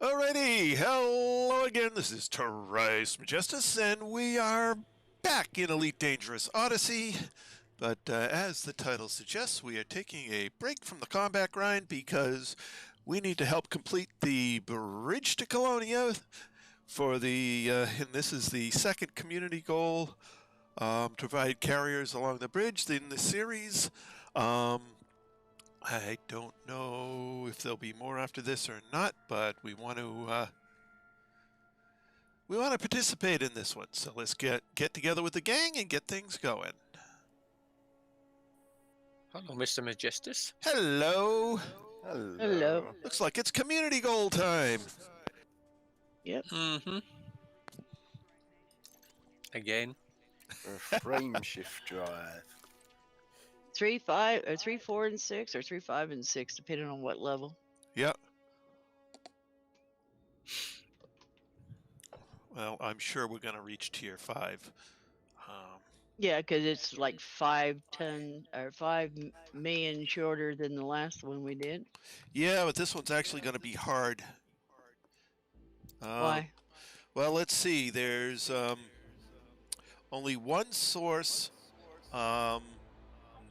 Alrighty, hello again. This is Terrace Majestus, and we are back in Elite Dangerous Odyssey. But as the title suggests, we are taking a break from the combat grind because we need to help complete the bridge to Colonia for the, and this is the second community goal, to provide carriers along the bridge in the series. I don't know if there'll be more after this or not, but we want to participate in this one. So let's get together with the gang and get things going. Hello, Mr. Majestus. Hello. Hello. Looks like it's community goal time. Yep. Mm-hmm. Again. A frame shift drive. 3, 5, or 3, 4, and 6, or 3, 5, and 6, depending on what level. Yep. Well, I'm sure we're going to reach tier 5. Yeah, because it's like 5 million shorter than the last one we did. Yeah, but this one's actually going to be hard. Why? Well, let's see. There's only one source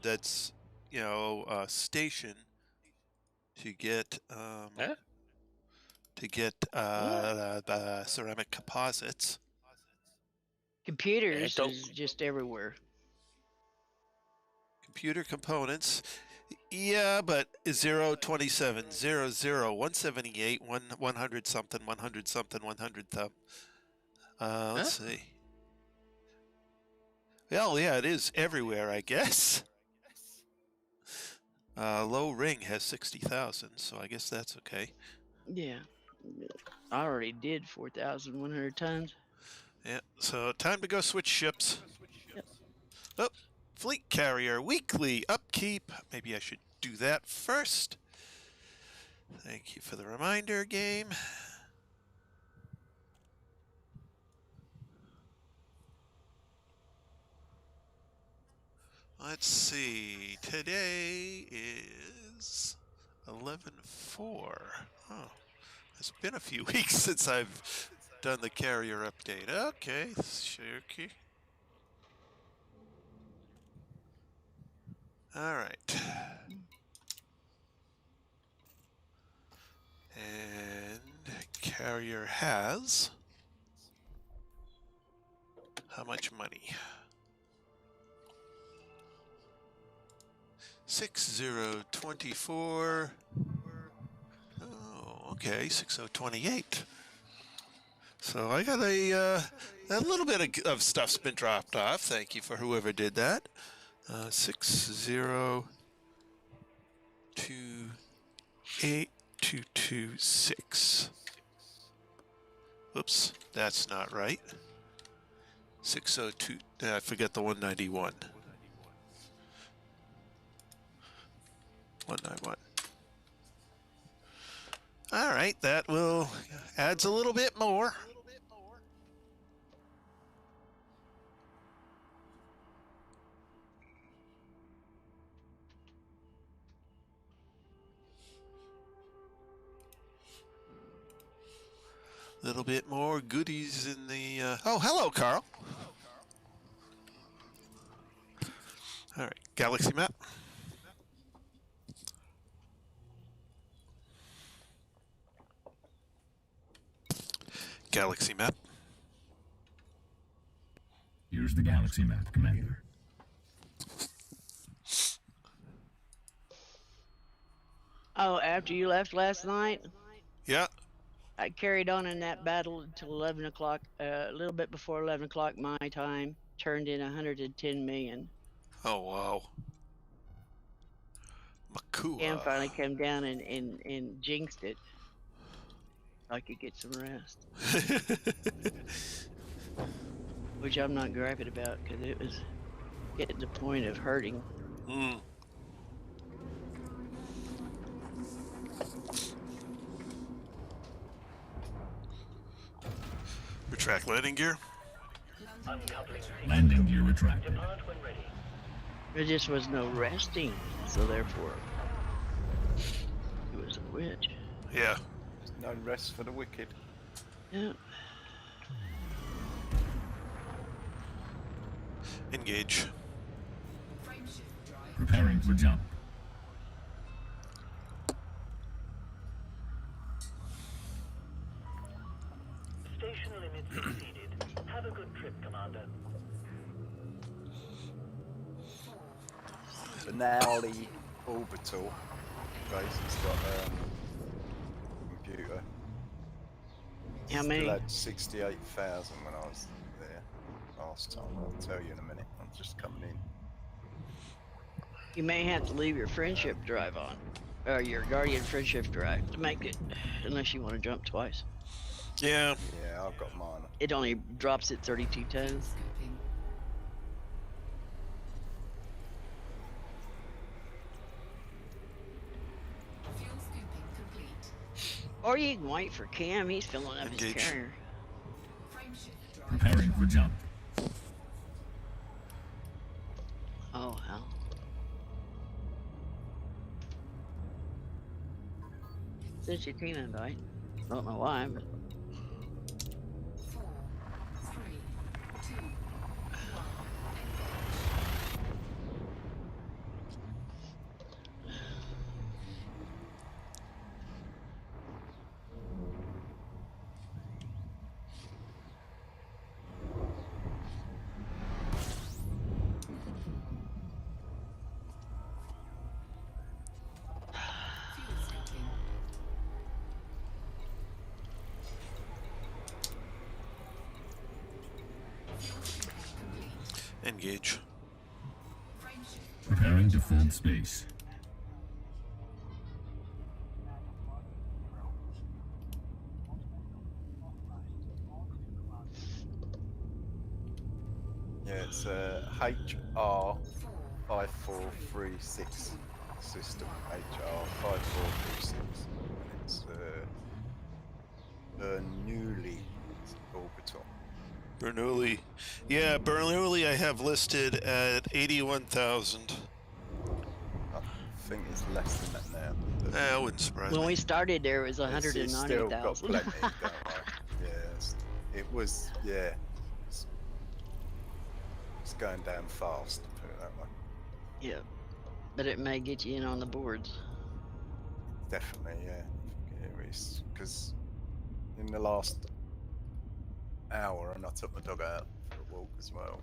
that's, a station to get the ceramic composites. Computers is just everywhere. Computer components. Yeah, but 0, 27, 0, 0, 178, 100 something, 100 something, 100 thumb. Let's see. Well, yeah, it is everywhere, I guess. Low ring has 60,000, so I guess that's okay. Yeah. I already did 4,100 tons. Yeah, so time to go switch ships. Yep. Oh, fleet carrier, weekly upkeep. Maybe I should do that first. Thank you for the reminder, game. Let's see, today is 11/4. Oh, it's been a few weeks since I've done the carrier update. Okay, Cherokee. All right. And carrier has how much money? 6024. Oh, okay, 6028. So I got a little bit of stuff's been dropped off. Thank you for whoever did that. 60282226. Oops, that's not right. 602. I forget the 191. 191. All right, that will adds a little bit more. Little bit more goodies in the. Oh, hello, Carl. All right, galaxy map. Galaxy map. Here's the galaxy map, Commander. Oh, after you left last night? Yeah. I carried on in that battle until 11 o'clock, a little bit before 11 o'clock my time, turned in 110 million. Oh, wow. Makua. And finally came down and jinxed it. I could get some rest. Which I'm not griping about because it was getting to the point of hurting. Mm. Retract landing gear. Landing gear retracted. There just was no resting, so therefore it was a witch. Yeah. No rest for the wicked. Yeah. Engage. Preparing for jump. Station limits exceeded. Have a good trip, Commander. Finale orbital base has got computer. How many? Still had 68,000 when I was there last time. I'll tell you in a minute. I'm just coming in. You may have to leave your friendship drive on, or your Guardian friendship drive to make it, unless you want to jump twice. Yeah. Yeah, I've got mine. It only drops at 32 tons. Or you can wait for Cam. He's filling up Engage. his carrier. Preparing for jump. Oh hell. Sent you team invite. Don't know why, but Engage. Preparing to fold space. Yeah, it's a HR 5436 system. HR 5436. It's Bernoulli orbital. Bernoulli. Yeah, Bernoulli I have listed at 81,000. I think it's less than that now. But That wouldn't surprise when me. we started there, it was it's still got 190,000. plenty, don't worry. Yeah, it was, yeah. It's going down fast, put it that way. Yeah, but it may get you in on the boards. Definitely, yeah. Because in the last hour, and I took my dog out for a walk as well,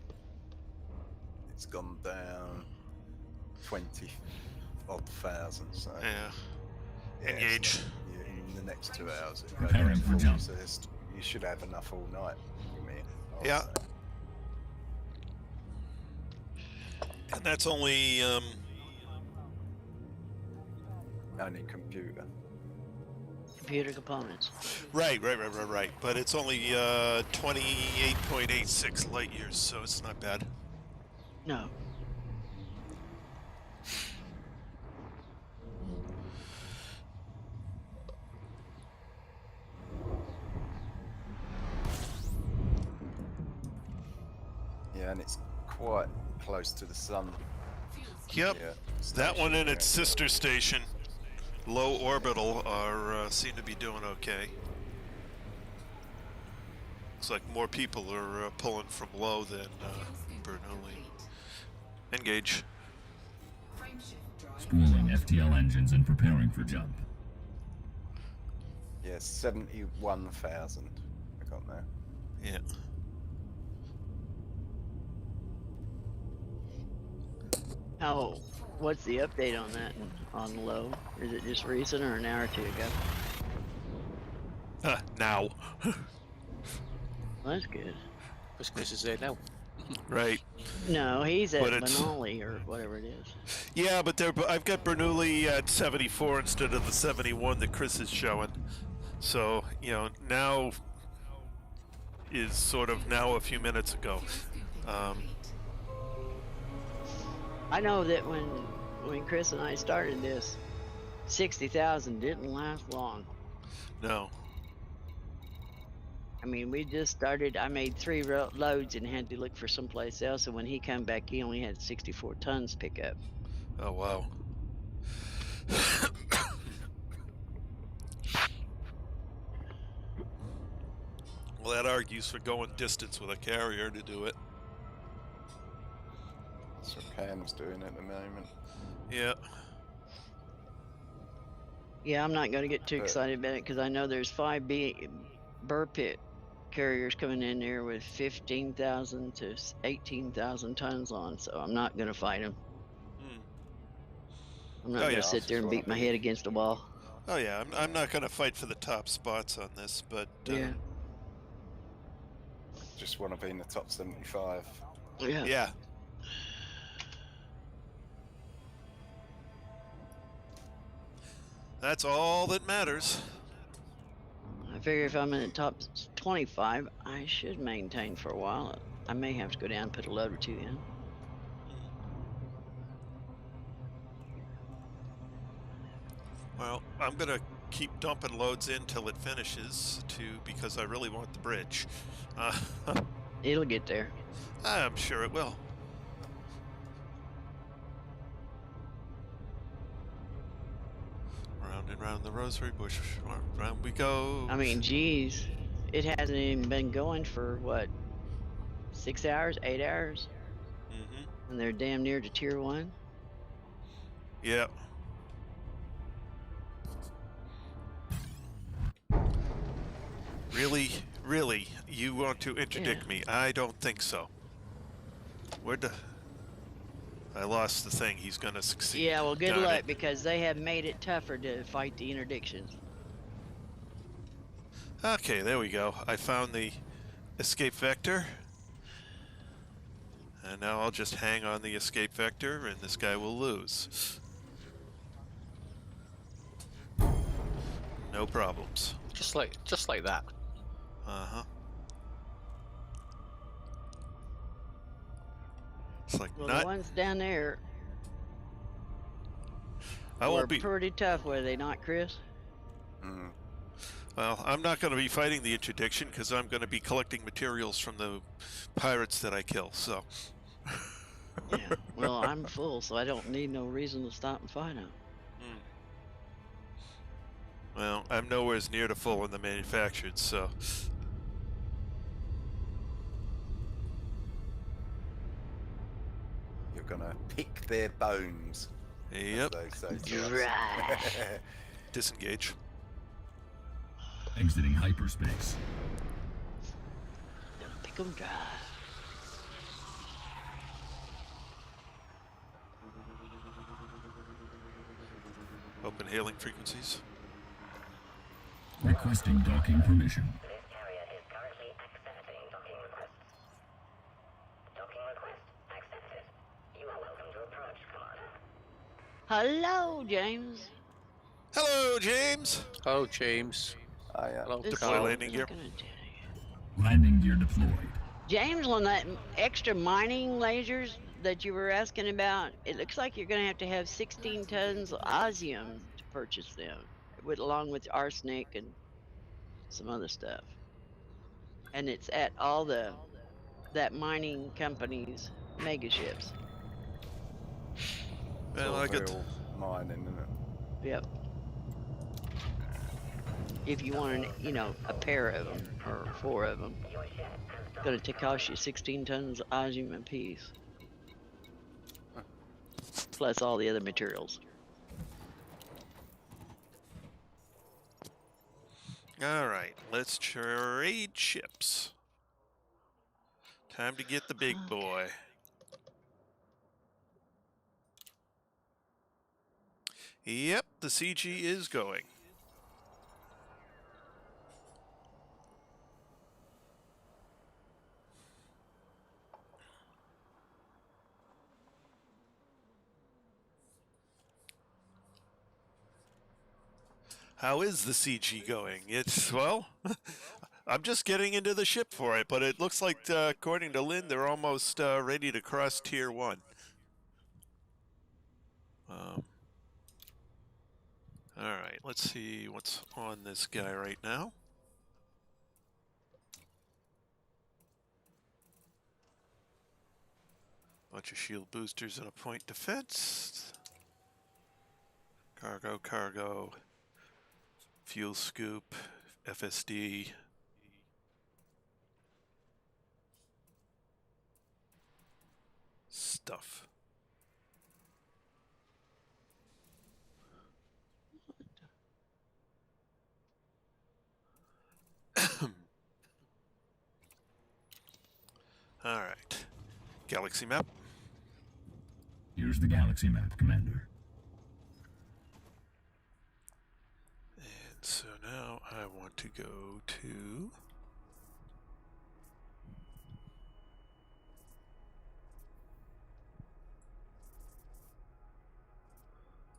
it's gone down 20 odd thousand. So Yeah. yeah, it's Engage. not- yeah, in the next 2 hours, it'll go Preparing down for 40, jump. so you should have enough all night. You mean? I would Yeah. say. And that's only Only computer. Computer components. right. But it's only 28.86 light years, so it's not bad. No. Yeah, and it's quite close to the sun. Yep. Yeah, That one station, and its yeah. sister station, low orbital, are seem to be doing okay. Looks like more people are pulling from low than Bernoulli. Engage. Spooling FTL engines and preparing for jump. Yeah, 71,000. I got now. Yeah. How? What's the update on that on low? Is it just recent or an hour or two ago? Now. Well, that's good. Because Chris is there now. Right. No, he's at But it's- Benali or whatever it is. Yeah, but I've got Bernoulli at 74 instead of the 71 that Chris is showing. So, you know, now is sort of now a few minutes ago. I know that when Chris and I started this, 60,000 didn't last long. No. I mean, we just started. I made 3 loads and had to look for someplace else. And when he come back, he only had 64 tons pick up. Oh, wow. Well, that argues for going distance with a carrier to do it. That's what Cam's doing at the moment. Yeah. Yeah, I'm not going to get too But- excited about it because I know there's 5B burr pit carriers coming in there with 15,000 to 18,000 tons on, so I'm not going to fight them. Hmm. I'm not Oh, going yeah. to sit there and beat my head against a wall. Oh yeah, I'm not going to fight for the top spots on this, but Yeah. Just want to be in the top 75. Yeah. yeah. That's all that matters. I figure if I'm in the top 25, I should maintain for a while. I may have to go down and put a load or two in. Well, I'm going to keep dumping loads in till it finishes, because I really want the bridge. It'll get there. I'm sure it will. Round and round the rosary bush, round we go. I mean, geez, it hasn't even been going for what, 6 hours, 8 hours, Mm-hmm. and they're damn near to tier 1. Yeah. Really, you want to interdict me? I don't think so. Where'd the... I lost the thing. He's gonna succeed. Yeah, well, good Darn luck it. because they have made it tougher to fight the interdictions. Okay, there we go. I found the escape vector. And now I'll just hang on the escape vector and this guy will lose. No problems. Just like that. Uh-huh. It's like Well, not... the ones down there I were won't be... pretty tough, were they not, Chris? Mm. Well, I'm not going to be fighting the interdiction because I'm going to be collecting materials from the pirates that I kill, so... Yeah. Well, I'm full, so I don't need no reason to stop and fight them. Well, I'm nowhere near to full in the manufactured, so... You're gonna pick their bones. Yep. As they say to us. Right. Disengage. Exiting hyperspace. Gonna pick 'em dry. Open hailing frequencies. Requesting docking permission. This carrier is currently accepting docking requests. Docking request accepted. You are welcome to approach, Commander. Hello, James. Hello, James! Oh, James. Hello, This Deploy Carl. landing is gear. gonna tell you. Landing gear deployed. James, on that extra mining lasers that you were asking about, it looks like you're going to have 16 tons of osmium to purchase them, along with arsenic and some other stuff. And it's at all that mining company's mega ships. Well, I got... real mining, isn't it? Yep. If you want, a pair of them or 4 of them, it's going to cost you 16 tons of osmium a piece. Plus all the other materials. Alright, let's trade ships. Time to get the big boy. Yep, the CG is going. How is the CG going? It's, well, I'm just getting into the ship for it, but it looks like, according to Lynn, they're almost ready to cross Tier 1. Alright, let's see what's on this guy right now. Bunch of shield boosters and a point defense. Cargo. Fuel scoop, FSD. stuff. All right. Galaxy map. Here's the galaxy map, Commander. And so now I want to go to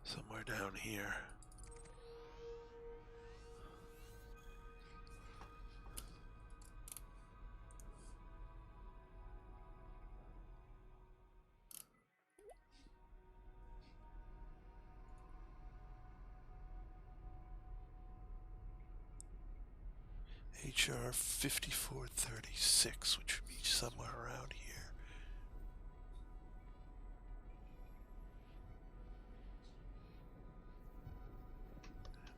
somewhere down here. HR 5436, which would be somewhere around here.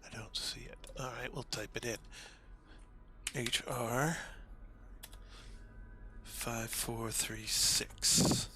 I don't see it. All right, we'll type it in. HR 5436.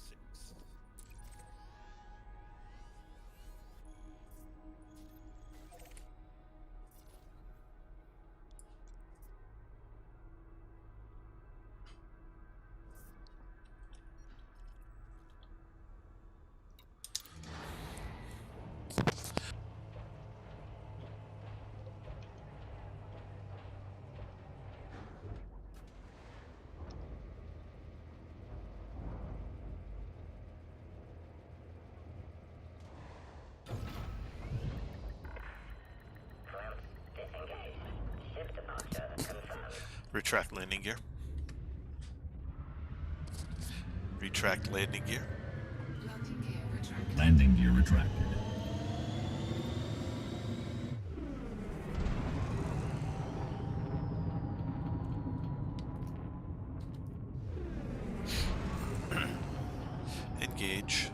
Retract landing gear. Retract landing gear. Landing gear retracted. Engage.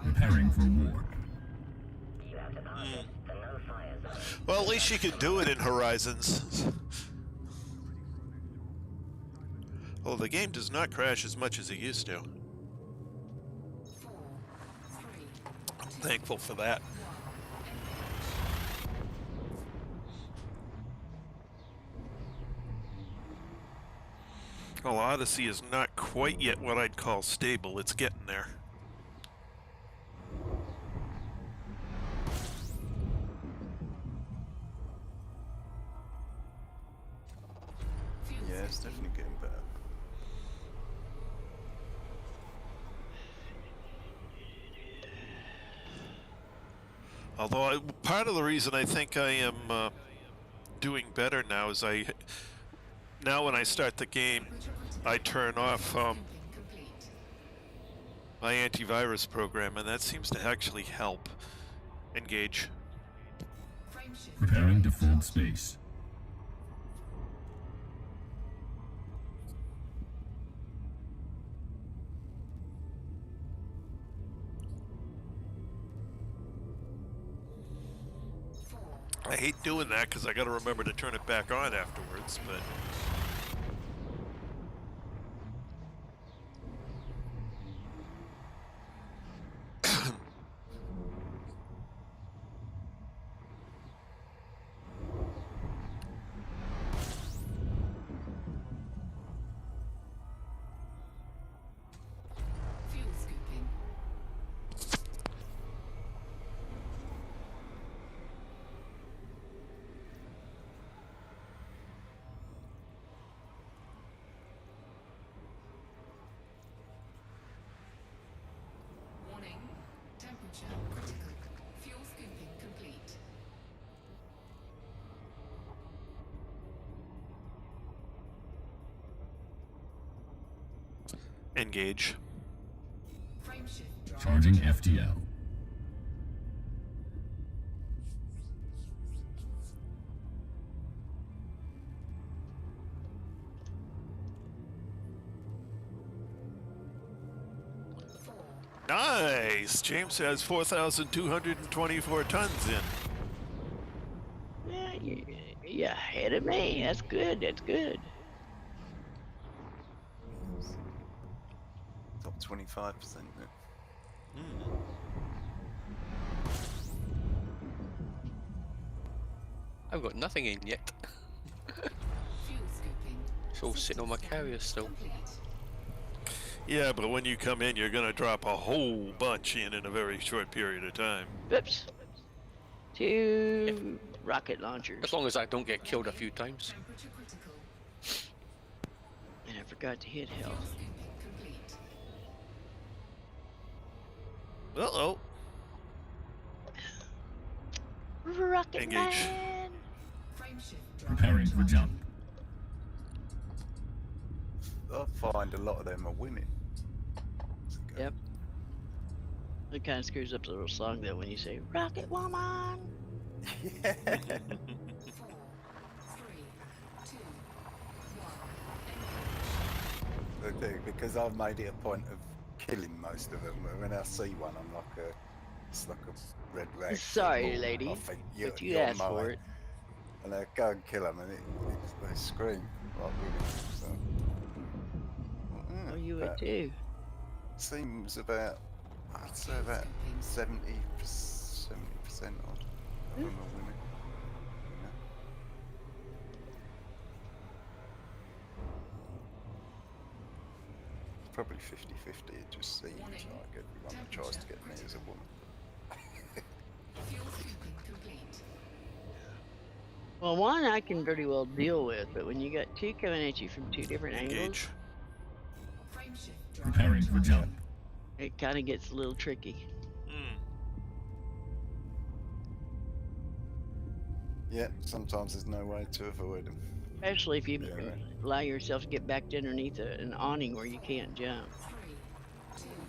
Preparing for war. Well, at least you can do it in Horizons. Well, the game does not crash as much as it used to. I'm thankful for that. Well, Odyssey is not quite yet what I'd call stable. It's getting there. Yeah, it's definitely getting better. Although part of the reason I think I am doing better now is now when I start the game, I turn off my antivirus program, and that seems to actually help. Engage. Preparing to fold space. I hate doing that because I got to remember to turn it back on afterwards, but... Engage. Charging FTL. Nice! James has 4,224 tons in. Yeah, you're ahead of me. That's good. That's good. Top 25%. I've got nothing in yet. It's all sitting on my carrier still. Yeah, but when you come in, you're going to drop a whole bunch in a very short period of time. Oops. 2 rocket launchers. As long as I don't get killed a few times. And I forgot to hit health. Uh-oh. Rocket Engage. Man! Preparing for jump. I find a lot of them are women. Yep. It kind of screws up the little song though when you say Rocket Woman. Yeah. 4, 3, 2, 1. I do, because I've made it a point of killing most of them. When I see one, I'm like it's like a red rag. Sorry, Oh, lady, I think but you you're asked for mine. it. And I go and kill them, and they scream like women. So, Oh, you would too. seems about, I'd say about 70% of them are women. Yeah. It's probably 50-50. It just seems like everyone that tries to get me is a woman. Fuel scooping complete. Well, one I can pretty well deal with, but when you got 2 coming at you from 2 different angles, Engage. Frame shift. Preparing for jump. it kind of gets a little tricky. Yeah, sometimes there's no way to avoid them. Especially if you Yeah, right. allow yourself to get backed underneath an awning where you can't jump. 3, 2, 1.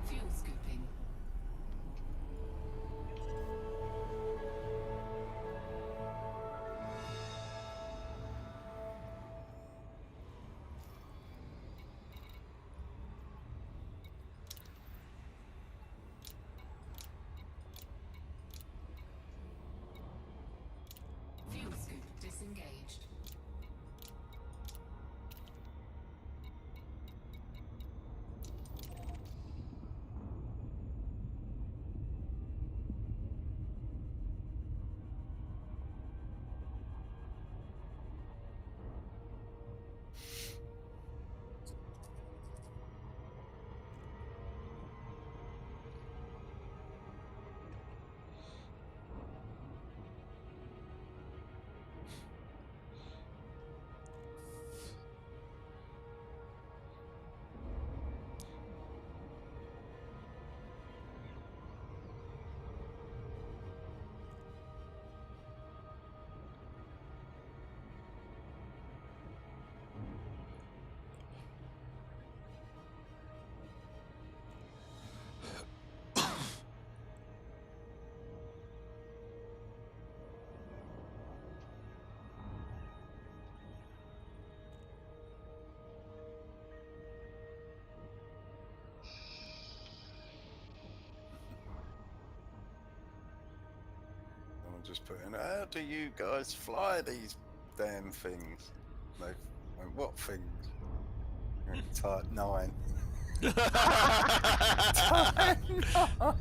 Fuel scooping. Fuel scoop disengaged. Someone just put in, how do you guys fly these damn things? They went, what things? Type 9. Type 9.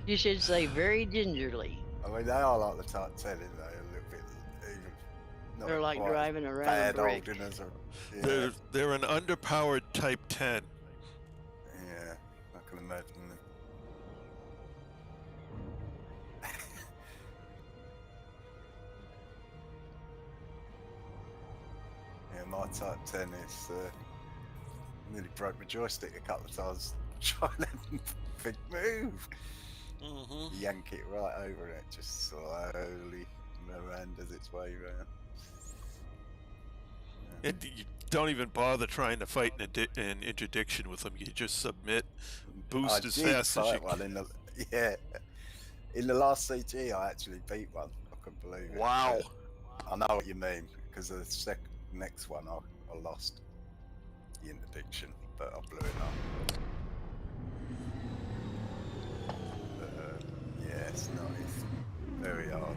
You should say very gingerly. I mean, they are like the Type 10, aren't they? A little bit, even not They're like quite driving around a bad brick. holding as a, yeah, They're an underpowered Type 10. yeah, I can imagine. Yeah, my Type 10 is nearly broke my joystick a couple of times trying to big move. Yank it right over and it just slowly Miranda's its way around. Yeah. And you don't even bother trying to fight an interdiction with them. You just submit, boost I as did fast as you fight one in the, yeah. In the last CG, I actually beat one. I couldn't believe it. Wow. I know what you mean, because the next one I lost the interdiction, but I blew it up. Yeah, it's nice. Very hard.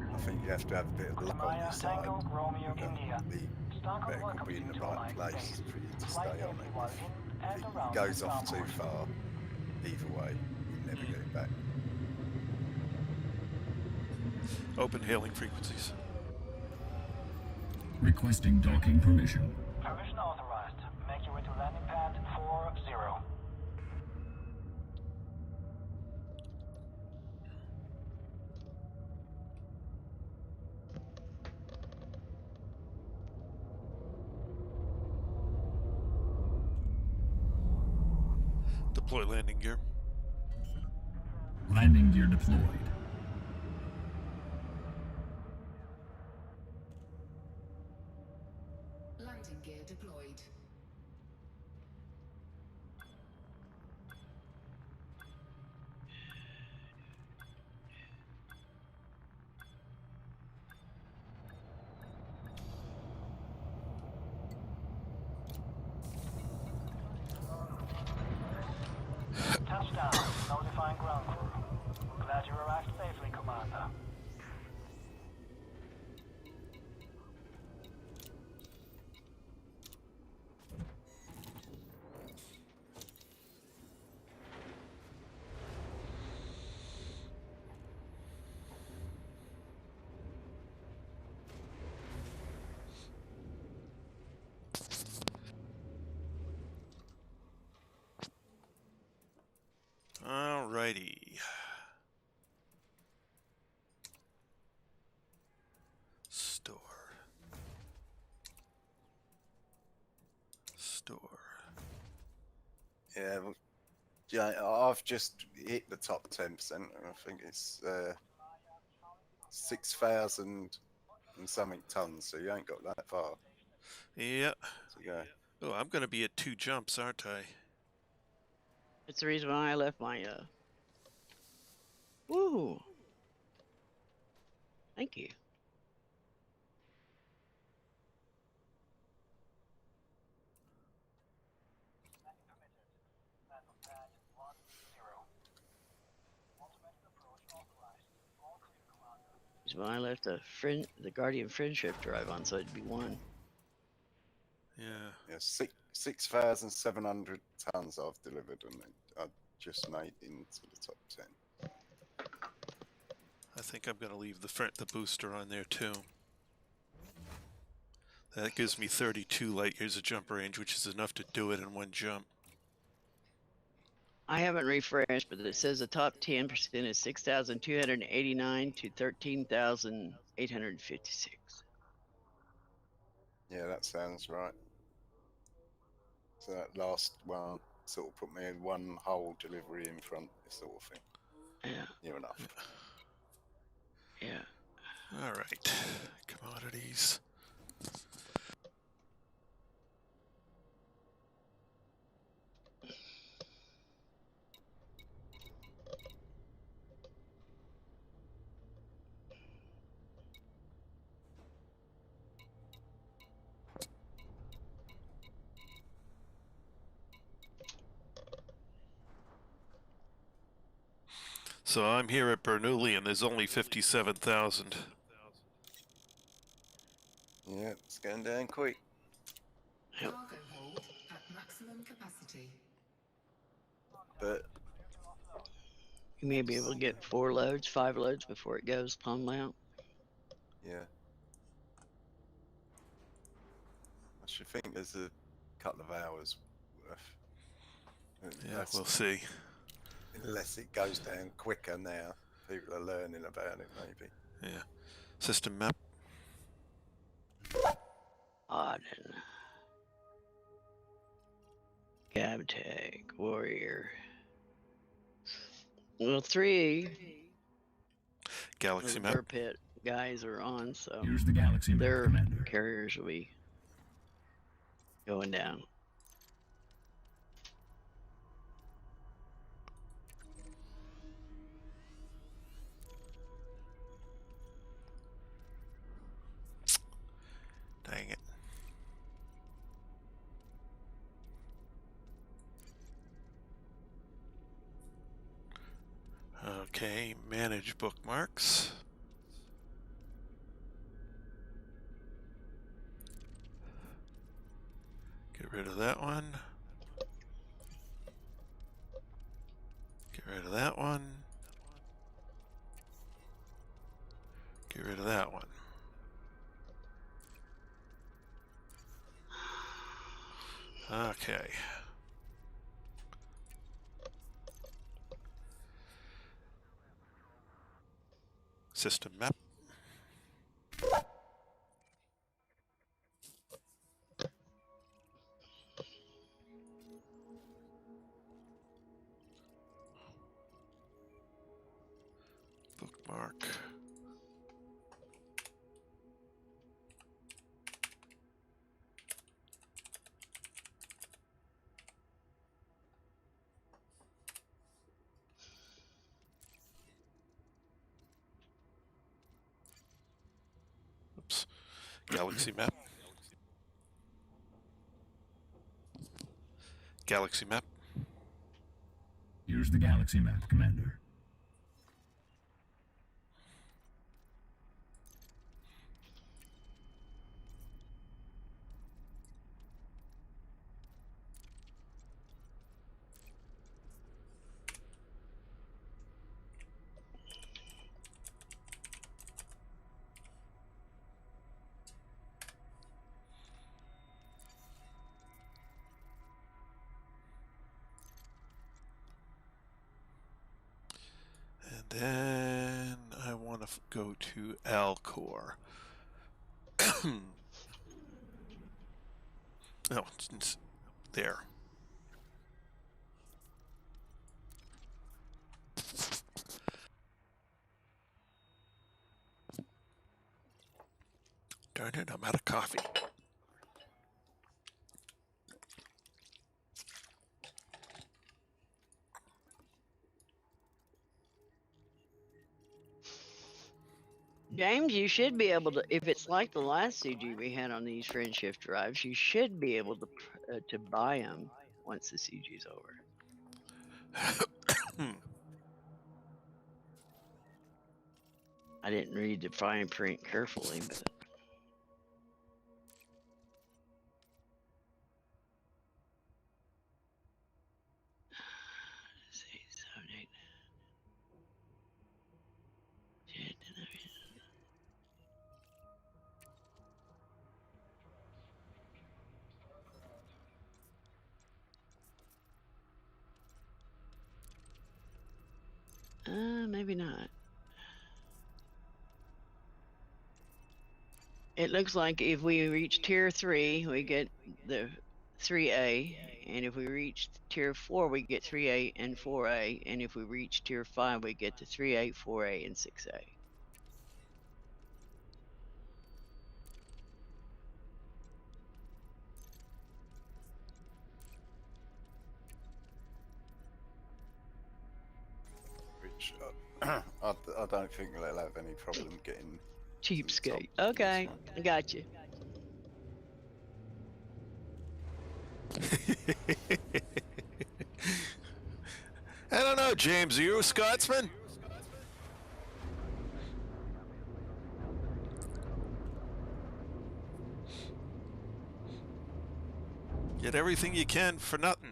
I think you have to have a bit of luck on your side. The medical be in the right place for you to stay on it. If it goes off too far, either way, you never get it back. Open hailing frequencies. Requesting docking permission. Permission authorized. Make your way to landing pad 40. Deploy landing gear. Landing gear deployed. Landing gear deployed. Touchdown. Notifying ground crew. Glad you arrived safely, Commander. Alrighty. Store. Yeah, well, yeah, I've just hit the top 10%. And I think it's 6,000 and something tons, so you ain't got that far Yeah. to go. Oh, I'm going to be at 2 jumps, aren't I? It's the reason why I left my Woo. Thank you. Is when I left the Guardian Friendship drive on, so it'd be 1. Yeah. Yeah, 6,700 tons I've delivered, and I just made into the top 10. I think I'm going to leave the booster on there too. That gives me 32 light years of jump range, which is enough to do it in 1 jump. I haven't refreshed, but it says the top 10% is 6,289 to 13,856. Yeah, that sounds right. So that last one sort of put me in 1 whole delivery in front, this sort of thing. Yeah. Near enough. Yeah. All right. Commodities. So I'm here at Bernoulli, and there's only 57,000. Yeah, it's going down quick. Cargo hold at maximum capacity. But You may be able to get 4 loads, 5 loads before it goes plumb out. yeah, I should think there's a couple of hours worth. Yeah, we'll see. Unless it goes down quicker now. People are learning about it, maybe. Yeah. System map. Auden. Cab tag, warrior. Well, 3 Galaxy of map. the pit guys are on, so Here's the galaxy map, their Commander. carriers will be going down. Dang it. Okay, manage bookmarks. Get rid of that one. Get rid of that one. Get rid of that one. Okay. System map. Bookmark. Oops. Galaxy map. Galaxy map. Here's the galaxy map, Commander. And then I want to go to Alcor. No, it's there. Darn it, I'm out of coffee. James, you should be able to, if it's like the last CG we had on these friendship drives, you should be able to buy them once the CG's over. I didn't read the fine print carefully, but. Let's see, 7, 8, 10, 11. Maybe not. It looks like if we reach tier 3, we get the 3A, and if we reach tier 4, we get 3A and 4A, and if we reach tier 5, we get the 3A, 4A, and 6A. Which I don't think they'll have any problem getting. Cheapskate. Okay, I got you. I don't know, James. Are you a Scotsman? Get everything you can for nothing.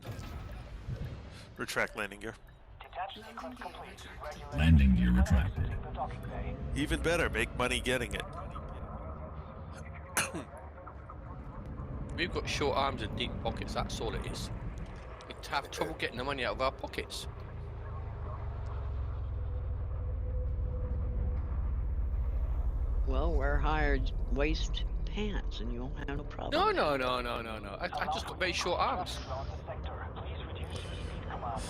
Retract landing gear. Detach sequence complete. Regular Landing gear retracted. exiting the docking bay. Even better, make money getting it. We've got short arms and deep pockets, that's all it is. We have trouble getting the money out of our pockets. Well, wear hired waist pants, and you won't have no problem. No. I just got very short arms. On the sector. Please reduce your speed, Commander.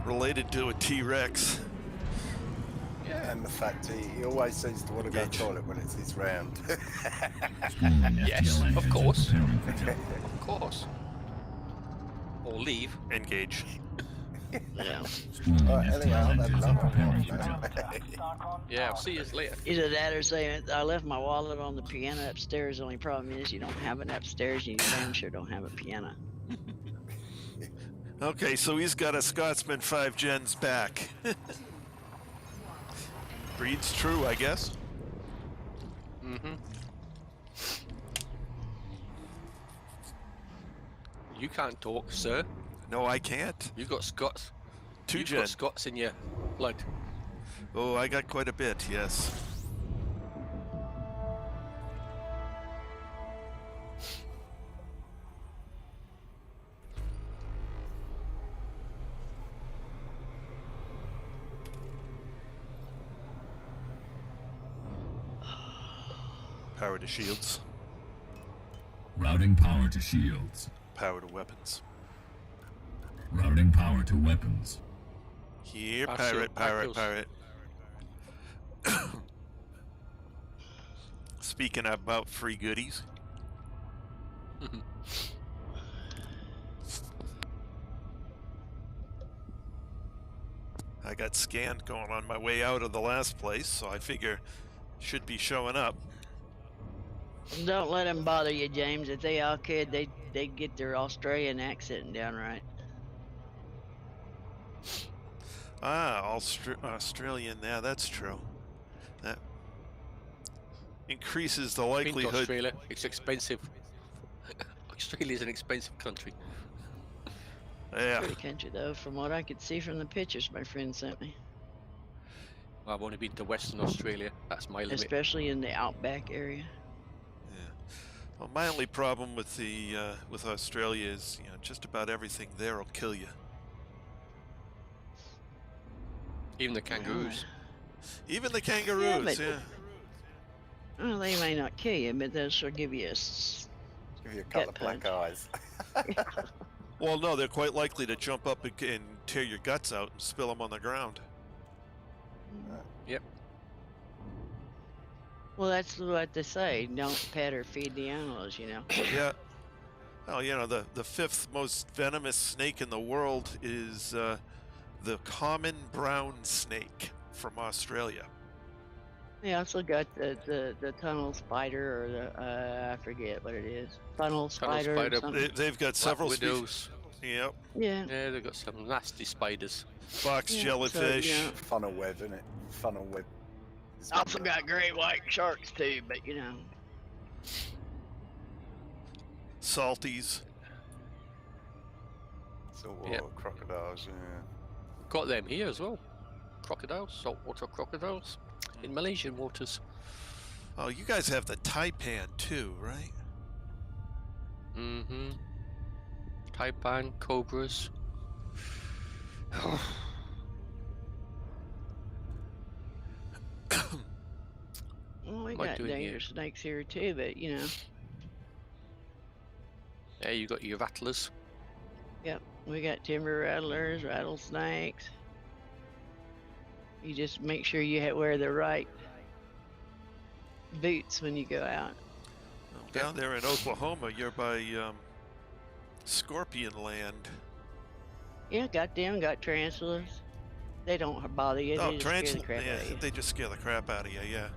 Related to a T-Rex. Yeah. And the fact he always seems to want to go to the toilet when it's his round. Yes, FTL of engines are course. preparing for takeoff. Of course. Or leave. Engage. Yeah. Spooling Right, FTL anyhow, that's engines and not preparing for wrong. job. Yeah, I'll see you later. Either that or say I left my wallet on the piano upstairs. The only problem is you don't have it upstairs. You damn sure don't have a piano. Okay, so he's got a Scotsman 5 gens back. Breed's true, I guess. Mm-hmm. You can't talk, sir. No, I can't. You got Scots. 2 You've gen. got Scots in your blood. Oh, I got quite a bit, yes. Power to shields. Routing power to shields. Power to weapons. Routing power to weapons. Here, Our pirate, shield pirate, battles. pirate. Speaking about free goodies. I got scanned going on my way out of the last place, so I figure should be showing up. Don't let them bother you, James. If they all could, they'd get their Australian accent down right. Ah, Australian. Yeah, that's true. That increases the Been to likelihood. Australia. It's expensive. Australia's an expensive country. Yeah. Pretty country though, from what I could see from the pictures my friend sent me. I've only been to Western Australia. That's my limit. Especially in the outback area. Yeah. Well, my only problem with the with Australia is, you know, just about everything there will kill you. Even the kangaroos. Even the kangaroos. but- Yeah. Well, they may not kill you, but they'll sure give you a Give you a couple of Gut black eyes. Well, no, they're quite likely to jump up and tear your guts out and spill them on the ground. Yep. Well, that's what they say. Don't pet or feed the animals, you know. Yeah. Well, you know, the 5th most venomous snake in the world is the common brown snake from Australia. They also got the tunnel spider, or the I forget what it is. Tunnel spider. Or spider. something. They've got several Black species. widows. Yep. Yeah. Yeah, they've got some nasty spiders. Box Yeah, so, jellyfish. yeah. Funnel web, isn't it? Funnel web. is Also one of got great white sharks too, but you know. Salties. Saltwater Yep. crocodiles, yeah. Got them here as well. Crocodiles, saltwater crocodiles, in Malaysian waters. Oh, you guys have the taipan too, right? Mm-hmm. Taipan, cobras. Well, we Might got do it here. dangerous snakes here too, but you know. Yeah, you got your rattlers. Yep, we got timber rattlers, rattlesnakes. You just make sure you wear the right boots when you go out. Well, down there in Oklahoma, you're by Scorpion Land. Yeah, got them, got tarantulas. They don't bother you. Oh, They just scare the tarantula! crap Yeah, out of you. they just scare the crap out of you. Yeah.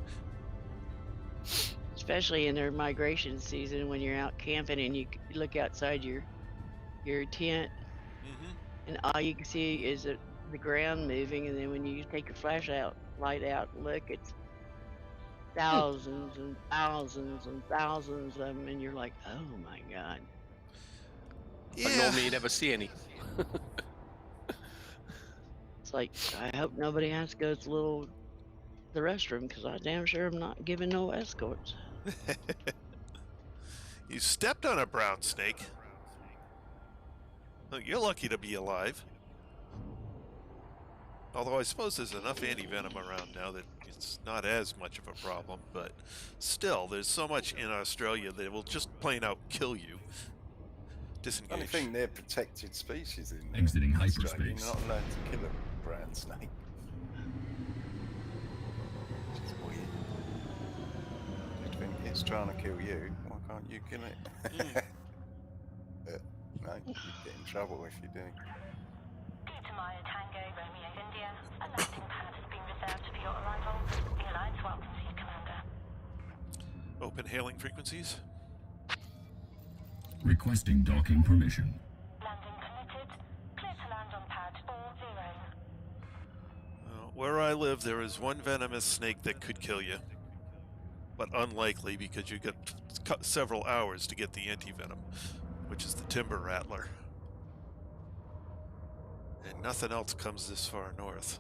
Especially in their migration season when you're out camping and you look outside your tent Mm-hmm. and all you can see is the ground moving, and then when you take your light out and look, it's thousands and thousands and thousands of them, and you're like, oh my god. But Yeah. normally you never see any. It's like, I hope nobody has to go to the restroom, because I damn sure am not giving no escorts. You stepped on a brown snake. Look, you're lucky to be alive. Although I suppose there's enough anti-venom around now that it's not as much of a problem, but still, there's so much in Australia that it will just plain out kill you. I Disengage. think they're protected species in Exiting Australia. hyperspace. You're not allowed to kill a brown snake. Which is weird. You'd think it's trying to kill you. Why can't you kill it? But no, you get in trouble if you do. Maya Tango, Romeo India. A landing pad has been reserved for your arrival. The Alliance welcomes you, Commander. Open hailing frequencies. Requesting docking permission. Landing permitted. Clear to land on pad 40. Where I live, there is one venomous snake that could kill you, but unlikely because you get several hours to get the anti-venom, which is the timber rattler. And nothing else comes this far north.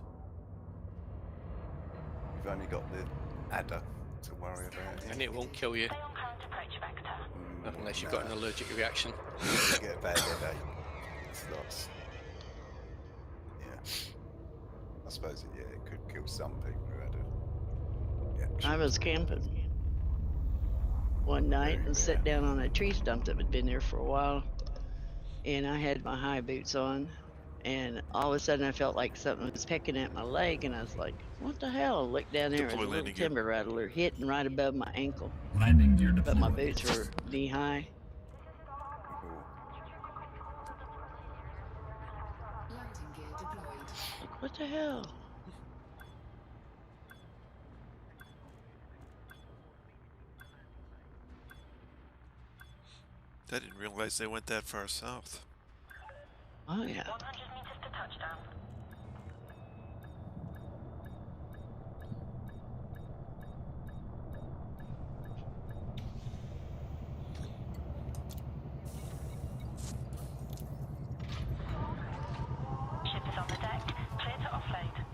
You've only got the adder to worry about. And it won't kill you Stay on current approach vector. unless you've got an allergic reaction. You get a bad headache. It's lots. Yeah. I suppose it could kill some people who had a reaction. I was camping one night and sat down on a tree stump that had been there for a while, and I had my high boots on, and all of a sudden I felt like something was pecking at my leg, and I was like, what the hell? I looked down there, and Deploy a little landing gear. timber rattler hitting right above my ankle, Landing gear but my deployed. boots were knee high. Landing gear deployed. Like, what the hell? I didn't realize they went that far south. Oh yeah. 100 meters to touchdown. Ship is on the deck. Clear to offload.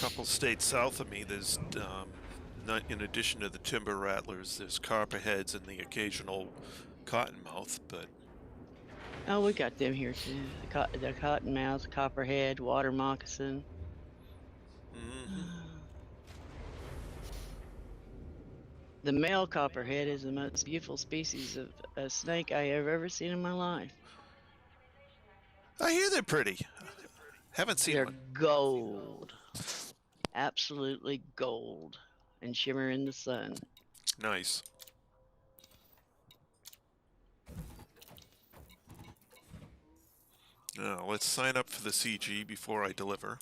Couple states south of me, there's not, in addition to the timber rattlers, there's copperheads and the occasional cottonmouth, but Oh, we got them here too. The cottonmouth, copperhead, water moccasin. The male copperhead is the most beautiful species of a snake I have ever seen in my life. I hear they're pretty. Haven't seen They're one. gold. Absolutely gold. And shimmer in the sun. Nice. Now, let's sign up for the CG before I deliver.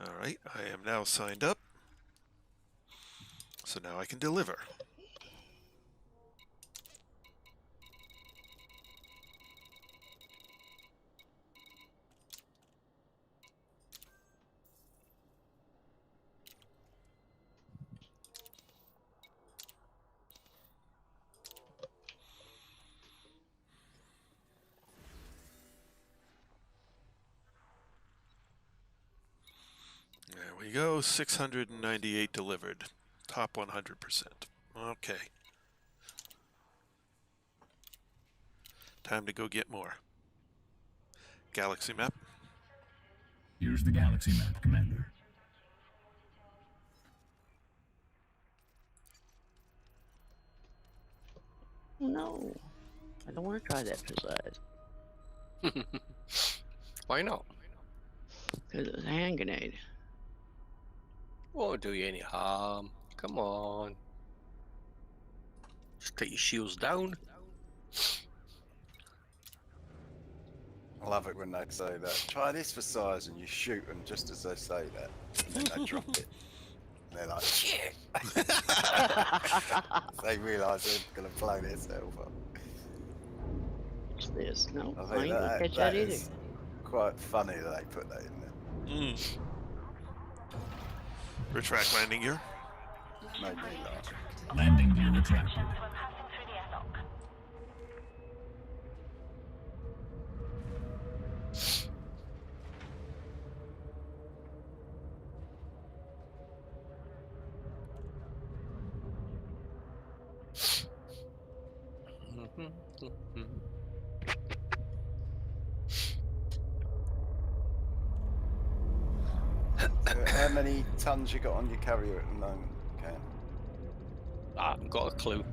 Alright, I am now signed up. So now I can deliver. There we go, 698 delivered. Top 100%. Okay. Time to go get more. Galaxy map. Here's the galaxy map, Commander. No. I don't want to try that precise. Why not? Because it's a hand grenade. Won't do you any harm. Come on. Just take your shields down. I love it when they say that. Try this for size, and you shoot them just as they say that, and then they drop it. And they're like, shit! They realise they're going to blow themselves up. What's this? No, I I think ain't gonna that, catch that that either. is quite funny that they put that in there. Retract landing gear. Made me laugh. Landing gear retracted. We're passing through the airlock. So how many tons you got on your carrier at the moment, Cam? I haven't got a clue.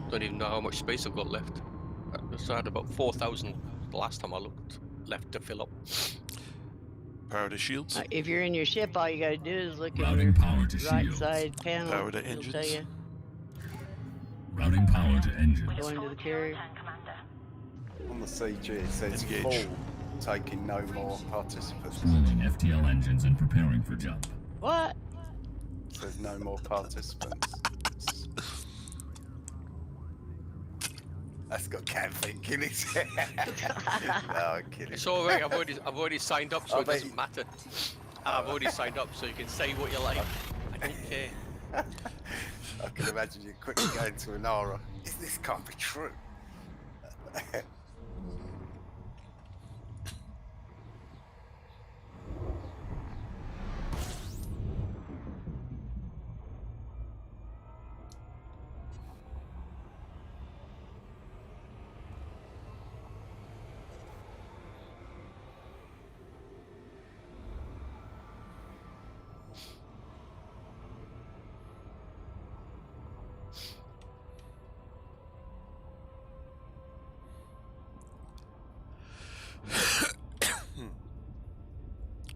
Don't even know how much space I've got left. I had about 4,000 the last time I looked left to fill up. Power to shields. If you're in your ship, all you got to do is look at Routing your power to right shields. side panel. Power to It'll tell engines. you. Routing power to engines. Go into the carrier. On the CG it says Engage. full, taking no more participants. Spooling FTL engines and preparing for jump. What? It says no more participants. That's got cat thinking, is it? No, I'm kidding. It's all right. I've already signed up, so I it bet doesn't matter. I've already signed up, so you can say what you like. I don't care. I can imagine you quickly going to Anara. This can't be true.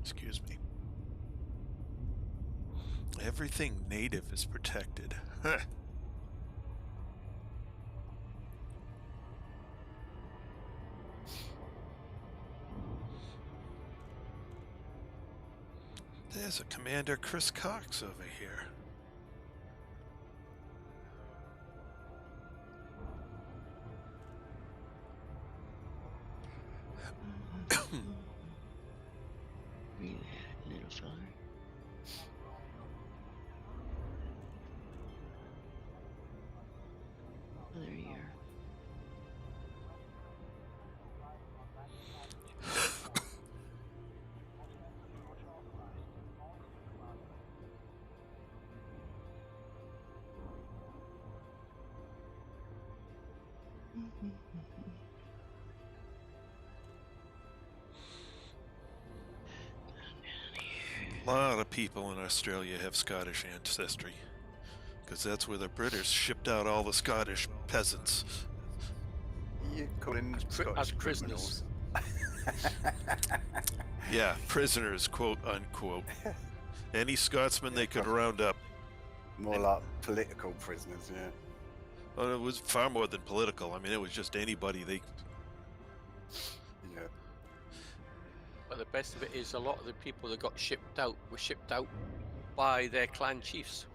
Excuse me. Everything native is protected. Huh. There's a Commander Chris Cox over here. Where you at, little fella? Oh, there you are. A lot of people in Australia have Scottish ancestry, because that's where the British shipped out all the Scottish peasants. You calling Scottish as prisoners. Yeah, prisoners, quote unquote. Any Scotsman they could round up. More like political prisoners, yeah. Well, it was far more than political. I mean, it was just anybody they. Yeah. But the best of it is a lot of the people that got shipped out were shipped out by their clan chiefs,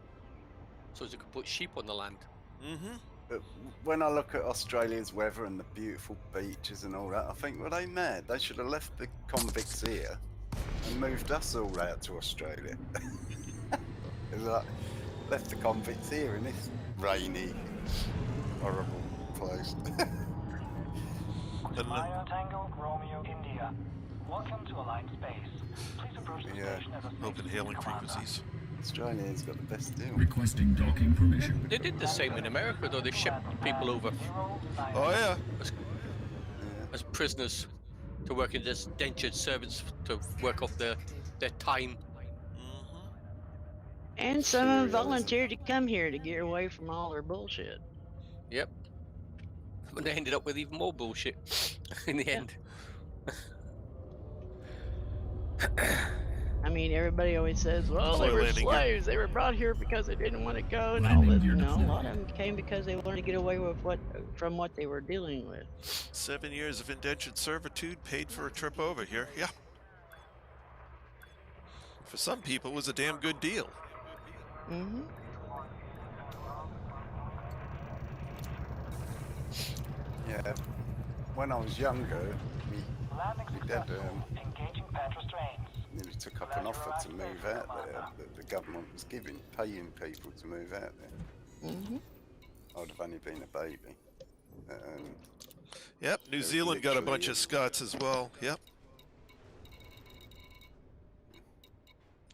so they could put sheep on the land. Mm-hmm. But when I look at Australia's weather and the beautiful beaches and all that, I think, were they mad? They should have left the convicts here and moved us all out to Australia. It's like, left the convicts here in this rainy, horrible place. Maya Tango, Romeo, India. Welcome to aligned space. Please approach the Yeah. station as a Open space hailing commander. frequencies. Australia's got the best deal. Requesting docking permission. They did the same in America, though. They shipped people over Oh yeah. as prisoners to work in as indentured servants to work off their time. Mm-hmm. And some of them Materialism. volunteered to come here to get away from all their bullshit. Yep. But they ended up with even more bullshit in the end. I mean, everybody always says, well, they Coil were landing gear. slaves. They were brought here because they didn't want to go and all Landing this. gear No, a deployed. lot of them came because they wanted to get away with from what they were dealing with. 7 years of indentured servitude paid for a trip over here. Yeah. For some people, it was a damn good deal. Mm-hmm. Yeah. When I was younger, Landing my dad successful. Engaging petrostrains. nearly took up an offer to move out there that the government was giving, paying people to move out there. Mm-hmm. I'd have only been a baby. Yep, New There's Zealand got a bunch literally- of Scots as well. Yep.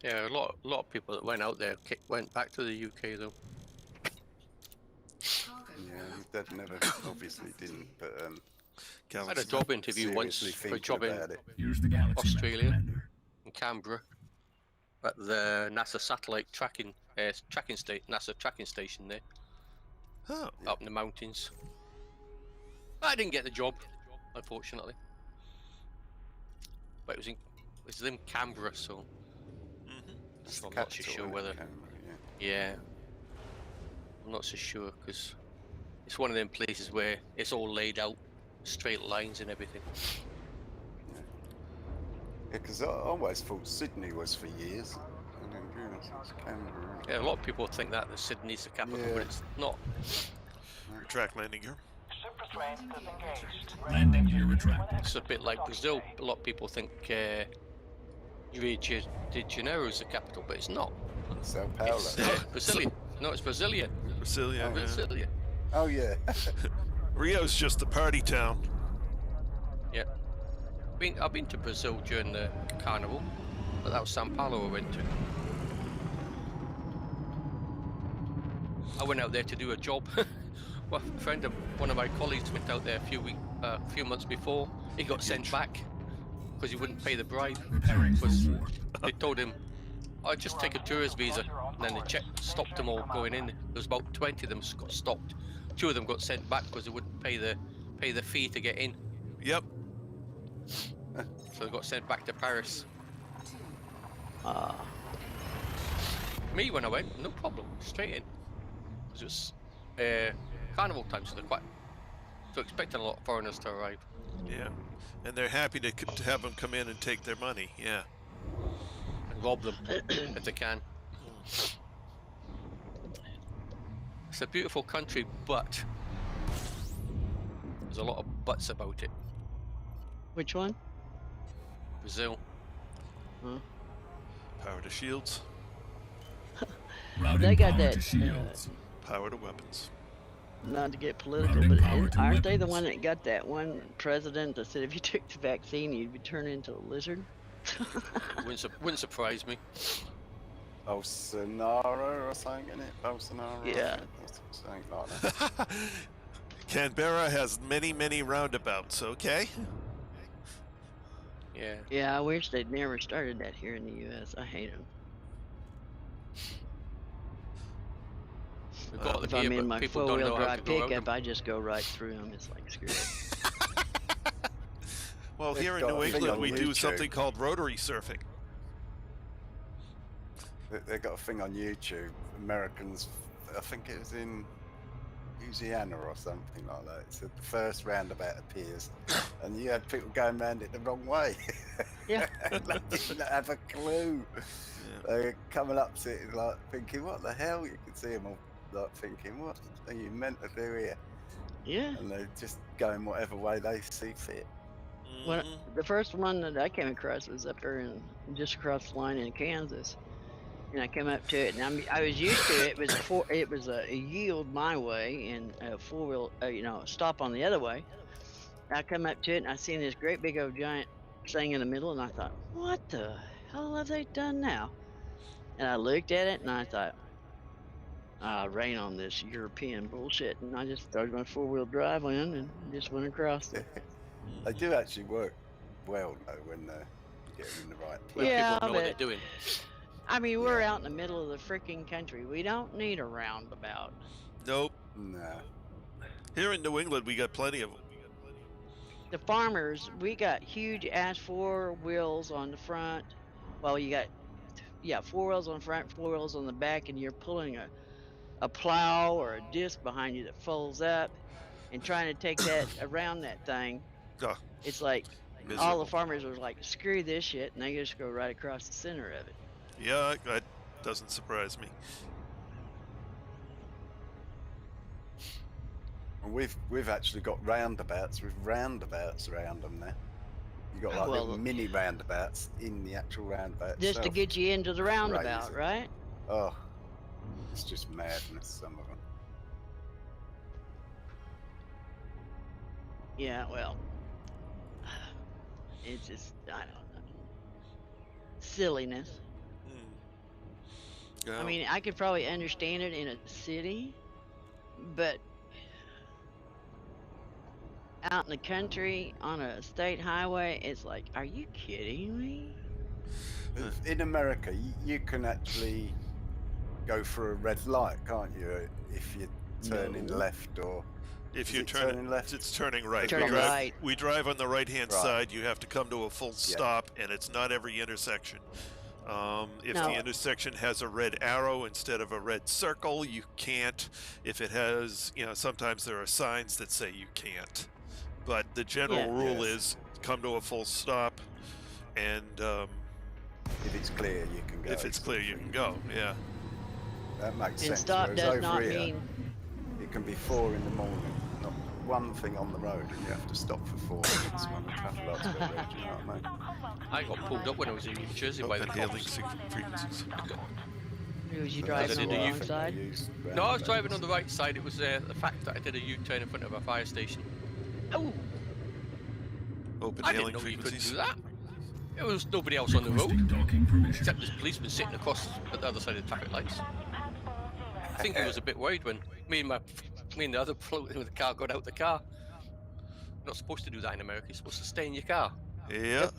Yeah, a lot of people that went out there went back to the UK though. Cargo Yeah, his dad never, obviously didn't, but I had a Galaxy. job interview once seriously for a job thinking in about it. Here's the galaxy map, Australia. Commander. Canberra at the NASA satellite tracking NASA tracking station there Oh. up in the mountains. I didn't get the job, unfortunately, but it was It's in Canberra, so, That's so the I'm not so capital, sure isn't it, whether. Canberra, yeah. Yeah, I'm not so sure because it's one of them places where it's all laid out, straight lines and everything. Yeah, because I always thought Sydney was for years. I didn't realise it's Canberra. Yeah, a lot of people think that Sydney's the capital, Yeah. but it's not. Retract landing gear. Super train disengaged. Landing gear retracted. It's a bit like Brazil. A lot of people think Rio de Janeiro is the capital, but it's not. Sao Paulo. It's Brazilian. No, it's Brazilian. Brasilia. Oh, Yeah. Brazilian. Oh yeah. Rio's just the party town. Yeah. I've been to Brazil during the carnival, but that was Sao Paulo I went to. I went out there to do a job. Well, a friend of one of my colleagues went out there a few months before. He got sent back because he wouldn't pay the bribe. Preparing for Because war. they told him, "I'll just take a tourist visa." And then they stopped them all going in. There was about 20 of them got stopped. 2 of them got sent back because they wouldn't pay the fee to get in. Yep. So they got sent back to Paris. Ah. Me, when I went, no problem, straight in. Because it was carnival time, so they're expecting a lot of foreigners to arrive. Yeah. And they're happy to have them come in and take their money. Yeah. And rob them if they can. It's a beautiful country, but there's a lot of buts about it. Which one? Brazil. Huh? Power to shields. Routing They got power that, to shields. Power to weapons. Not to get political, Routing but power to aren't they the weapons. one that got that one president that said if you took the vaccine you'd be turned into a lizard? Wouldn't surprise me. Bolsonaro or something in it. Bolsonaro. Yeah. Something like that. Canberra has many, many roundabouts, okay? Yeah. Yeah, I wish they'd never started that here in the U.S. I hate them. We've got If them I'm here, in but my people don't know four-wheel how to drive go around pickup, them. I just go right through them. It's like, screw it. Well, They've here in got New a thing England, on we do YouTube. something called rotary surfing. They got a thing on YouTube. Americans, I think it was in Louisiana or something like that. It's the first roundabout appears, and you had people going around it the wrong way. Yeah. They didn't have a clue. They're coming up to it like thinking, "What the hell?" You could see them all like thinking, "What are you meant to do here?" Yeah. And they're just going whatever way they see fit. When the first one that I came across was up there just across the line in Kansas, and I came up to it, and I was used to it. It was a yield my way and a four-wheel, stop on the other way. I come up to it, and I seen this great big old giant thing in the middle, and I thought, what the hell have they done now? And I looked at it, and I thought, rain on this European bullshit, and I just started my four-wheel drive in and just went across it. They do actually work well though when you get them in the right place. When Yeah, people know what they're but doing. I mean, we're out in the middle of the freaking country. We don't need a roundabout. Nope. Nah. Here in New England, we got plenty of them. The farmers, we got huge ass 4 wheels on the front. Well, you got 4 wheels on the front, 4 wheels on the back, and you're pulling a plow or a disc behind you that folds up and trying to take that around that thing. Oh, It's like all miserable. the farmers are like, screw this shit, and they just go right across the center of it. Yeah, that doesn't surprise me. And we've actually got roundabouts with roundabouts around them now. You got like little Well, mini roundabouts in the actual roundabout. just to itself. get you into the roundabout, Crazy. right? Oh, it's just madness. Some of them. Yeah, well, it's just, I don't know, silliness. Yeah. I mean, I could probably understand it in a city, but out in the country on a state highway, it's like, are you kidding me? In America, you can actually go for a red light, can't you? If you're turning No. left or If Is you're it turning left? it's turning right. Turning we drive, right. We drive on the right-hand Right. side. You have to come to a full stop, and it's not every intersection. If No. the intersection has a red arrow instead of a red circle, you can't. If it has, sometimes there are signs that say you can't. But the general Yeah. rule Yes. is come to a full stop, and If it's clear, you can go. if it's clear, you can go. Yeah. That makes And sense. stop Whereas does over not here, mean it can be 4 in the morning, not one thing on the road, and you have to stop for 4 minutes when the traffic lights go red. You know what I mean? I got pulled up when I was in New Jersey by the Open hailing cops. frequencies. was you So driving that's on the did a wrong why I think they side. use No, I was driving roundabouts. on the right side. It was the fact that I did a U-turn in front of a fire station. Oh, Open I didn't hailing know you could frequencies. do that. There was nobody else on the road Requesting docking permission. except this policeman sitting across at the other side of the traffic lights. I think he was a bit worried when me and the other bloke with the car got out the car. You're not supposed to do that in America. You're supposed to stay in your car. Yeah.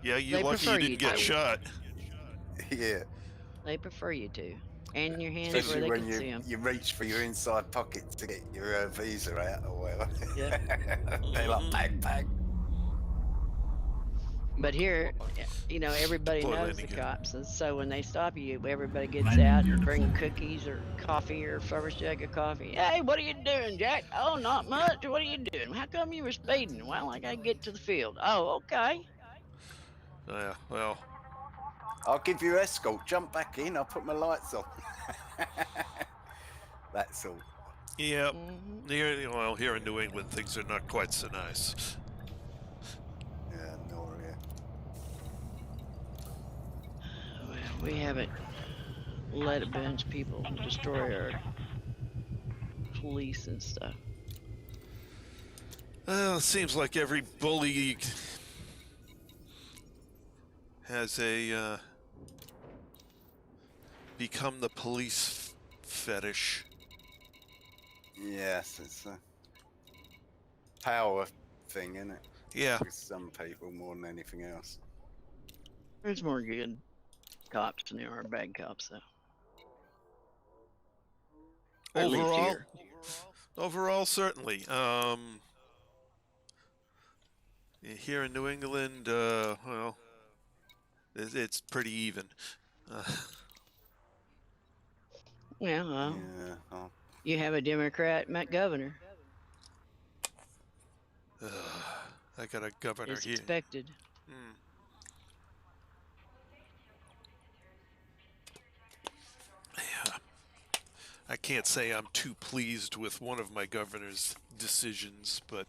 Yeah, you They lucky prefer you you didn't get to. shot. Yeah, they prefer you to, and your hands especially where they when can see them. you reach for your inside pocket to get your visa out or whatever. Yeah. They're like bang. But here, everybody Deploy knows landing the gear. cops, and so when they stop you, everybody gets Landing out gear and bring deployed. cookies or coffee or first jug of coffee. Hey, what are you doing, Jack? Oh, not much. What are you doing? How come you were speeding? Well, I gotta get to the field. Oh, okay. Yeah, well, I'll give you escort. Jump back in. I'll put my lights on. That's all. yeah. Mhm. Here in New England, things are not quite so nice. Yeah, nor here. Well, we haven't let a bunch of people destroy our police and stuff. Well, it seems like every bully has become the police fetish. Yes, it's a power thing, isn't it? Yeah. With some people more than anything else. There's more good cops than there are bad cops, though. Or at least here. Overall, certainly. Here in New England, well, it's pretty even. Yeah, well, Yeah. Oh, you have a Democrat governor. I got a governor It's here. expected. Yeah. I can't say I'm too pleased with one of my governor's decisions, but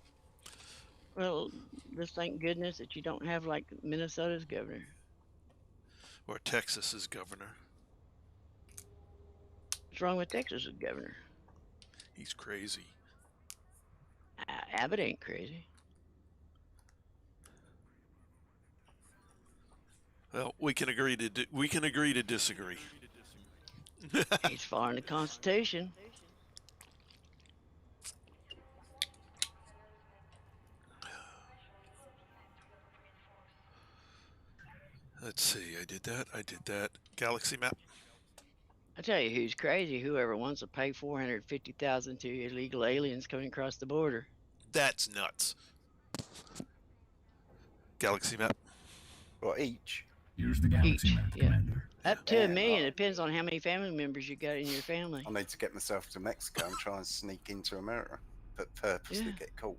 Well, just thank goodness that you don't have like Minnesota's governor. or Texas's governor. What's wrong with Texas's governor? He's crazy. Abbott ain't crazy. Well, we can agree to disagree. He's following the Constitution. Let's see. I did that. Galaxy map. I tell you who's crazy. Whoever wants to pay $450,000 to illegal aliens coming across the border. That's nuts. Galaxy map. well, each. Here's the galaxy Each, map, yeah. Commander. Up to Yeah, $1 million. right. It depends on how many family members you got in your family. I need to get myself to Mexico and try and sneak into America, but purposely Yeah. get caught.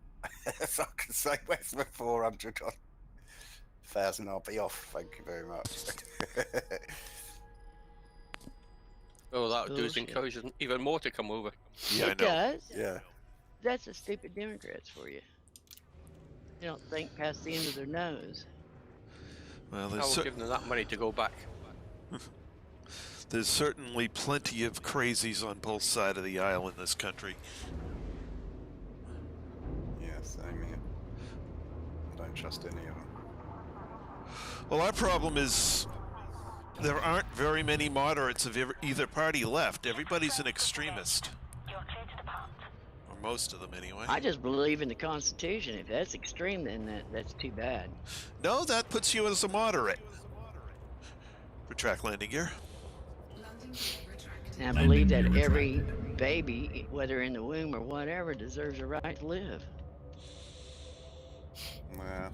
So I can say, where's my 400,000? I'll be off. Thank you very much. Oh, that would do is Bullshit. encourage them even more to come over. Yeah, I It know. does. Yeah. That's the stupid Democrats for you. They don't think past the end of their nose. Well, I will give them that money to go back. there's certainly plenty of crazies on both sides of the aisle in this country. Yeah, same here. I don't trust any of them. Well, our problem is there aren't very many moderates of either party left. Everybody's an extremist. You're clear to depart. Or most of them, anyway. I just believe in the Constitution. If that's extreme, then that's too bad. No, that puts you as a moderate. Retract landing gear. Landing gear retracted. And I believe that Landing gear every retracted. baby, whether in the womb or whatever, deserves a right to live. Well,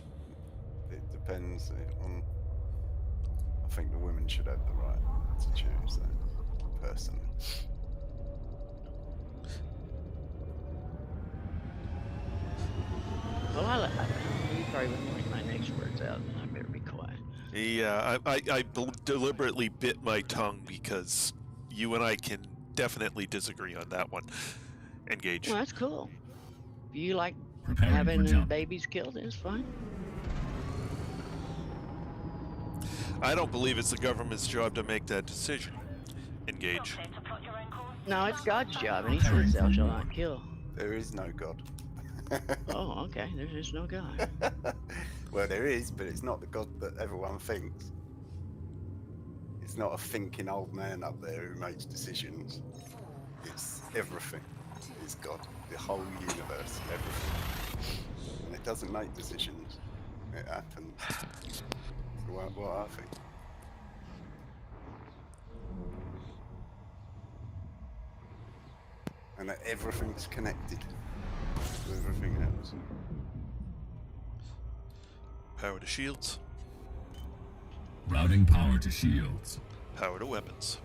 it depends on. I think the women should have the right to choose that, personally. Well, you probably wouldn't like my next words out, and I better be quiet. Yeah, I deliberately bit my tongue because you and I can definitely disagree on that one. Engage. Well, that's cool. If you like Preparing for having jump. babies killed, it's fine. I don't believe it's the government's job to make that decision. Engage. No, it's God's job, and He says, "Thou shalt not kill." There is no God. Oh, okay. There's just no God. Well, there is, but it's not the God that everyone thinks. It's not a thinking old man up there who makes decisions. It's everything. It's God. The whole universe. Everything. And it doesn't make decisions. It happens. That's what I think. And that everything's connected to everything else. Power to shields. Routing power to shields. Power to weapons.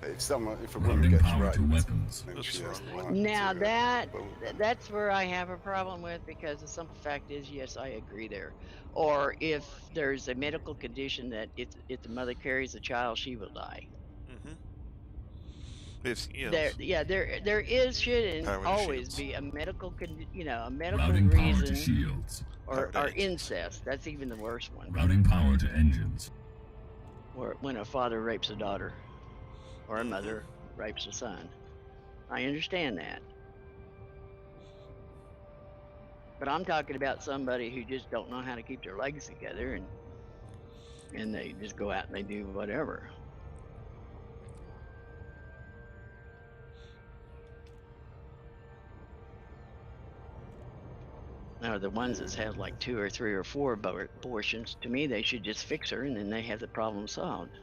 If a woman Routing gets power raped, to weapons. then Oops, she has the wrong right Now to, that's where I have a problem with, because the simple fact is, yes, I agree there. Or if there's a medical condition that if the mother carries a child, she will die. Mm-hmm. If you know, There should and Power to always shields. be a medical a medical Routing power to reason, shields. or Power to engines. incest. That's even the worst one. Routing power to engines. Or when a father rapes a daughter, or a Mhm. mother rapes a son. I understand that. But I'm talking about somebody who just don't know how to keep their legs together, and they just go out and they do whatever. Now, the ones that have like 2 or 3 or 4 abortions, to me, they should just fix her, and then they have the problem solved.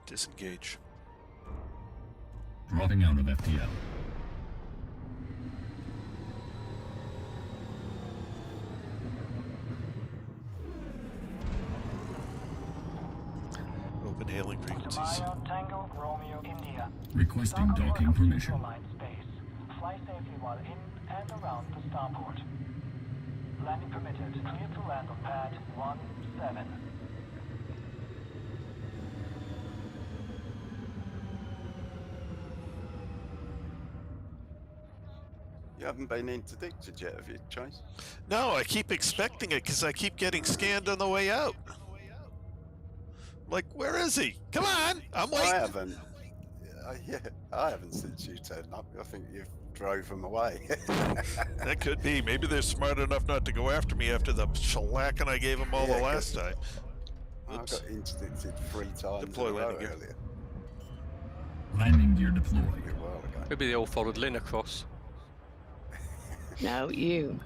Disengage. Dropping out of FTL. Open hailing frequencies. Maya, Tango, Romeo, India. Requesting Dock docking over permission. Line space. Fly safely while in and around the starport. Landing permitted. Clear to land on pad 17. You haven't been interdicted yet, have you, Chase? No, I keep expecting it because I keep getting scanned on the way out. Like, where is he? Come on! I'm waiting! I haven't. I haven't since you turned up. I think you've drove them away. That could be. Maybe they're smart enough not to go after me after the shellacking I gave them all Yeah, the last time. I Oops. got interdicted 3 times Deploy in a row landing gear. earlier. Landing gear A deployed. while ago. Maybe they all followed Lynn across. No, you.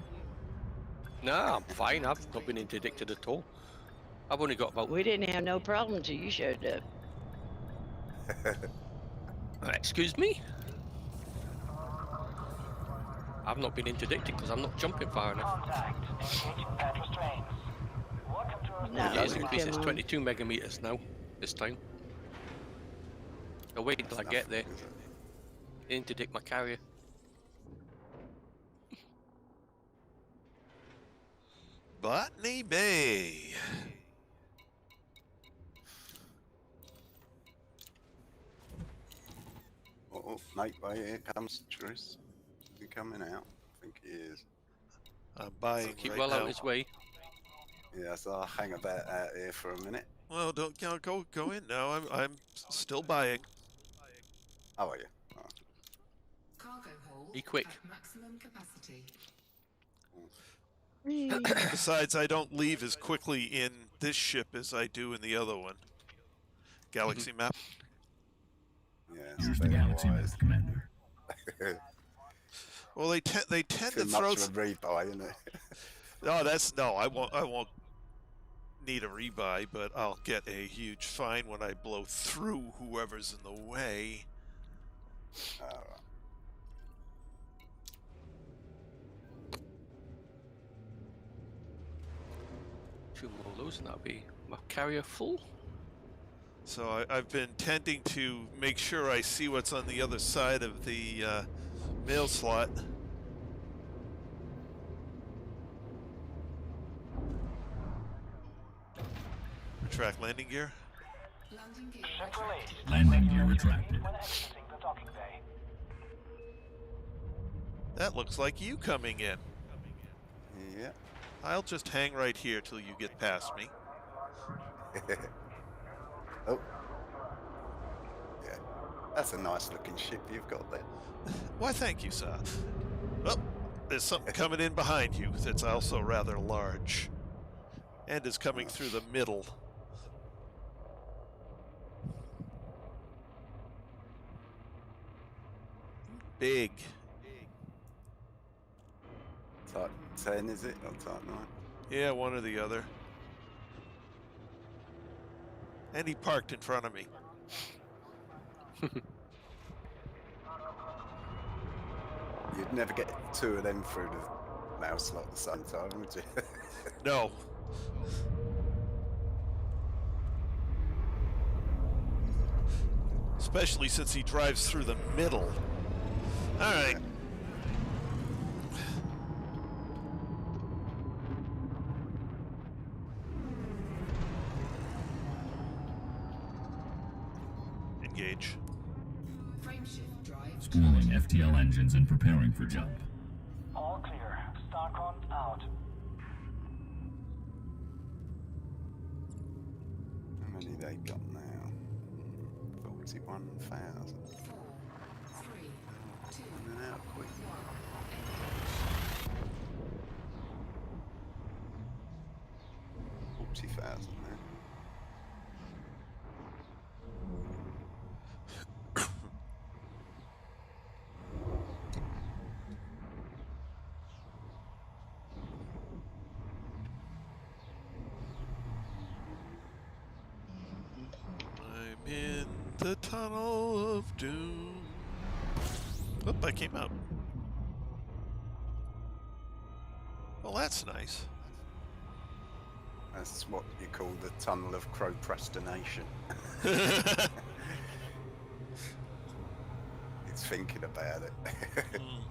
Nah, I'm fine. I've not been interdicted at all. I've only got about. We didn't have no problem till you showed up. Excuse me? I've not been interdicted because I'm not jumping far enough. Contact. Engaging pad restraints. Welcome to our That It is was increased. It's Jim on. 22 megameters now, this time. I'll wait until I get there. Nothing, is it? Interdict my carrier. Botany Bay. Oh, mate, wait, here comes Tris. Is he coming out? I think he is. I'm buying Keep right well out now. his way. Yeah, so I'll hang about out here for a minute. Well, don't go in now. I'm still buying. How are you? Oh, Cargo hold Be quick. at maximum capacity. Besides, I don't leave as quickly in this ship as I do in the other one. Galaxy map. yeah, Here's the galaxy map, Commander. Well, they tend to Too throw. much of a rebuy, isn't it? Oh, no. I won't need a rebuy, but I'll get a huge fine when I blow through whoever's in the way. Alright. Two more of those and that'll be my carrier full. So I've been tending to make sure I see what's on the other side of the mail slot. Retract landing gear. Landing gear. Ship released. Landing Make gear your retracted. retreat when exiting the docking bay. That looks like you coming in. Yeah. I'll just hang right here till you get past me. Oh. Yeah. That's a nice looking ship you've got there. Why, thank you, sir. Well, there's something coming in behind you that's also rather large. And is coming through the middle. Big. Type 10, is it? Or type 9? Yeah, one or the other. And he parked in front of me. You'd never get two of them through the mouse slot at the same time, would you? No. Especially since he drives through the middle. All right. Engage. Frameshift drive. Spooling FTL engines and preparing for jump. All clear. Starcon out. How many they got now? 41,000. 4, 3, 2, Running out quick. 40,000 now. I'm in the tunnel of doom. Oop, I came out. Well, that's nice. That's what you call the tunnel of procrastination. It's thinking about it. Hmm.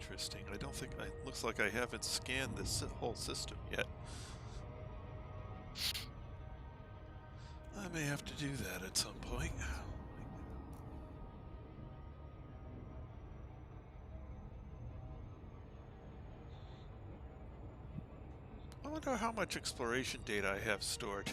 Interesting. I don't think looks like I haven't scanned this whole system yet. I may have to do that at some point. I wonder how much exploration data I have stored.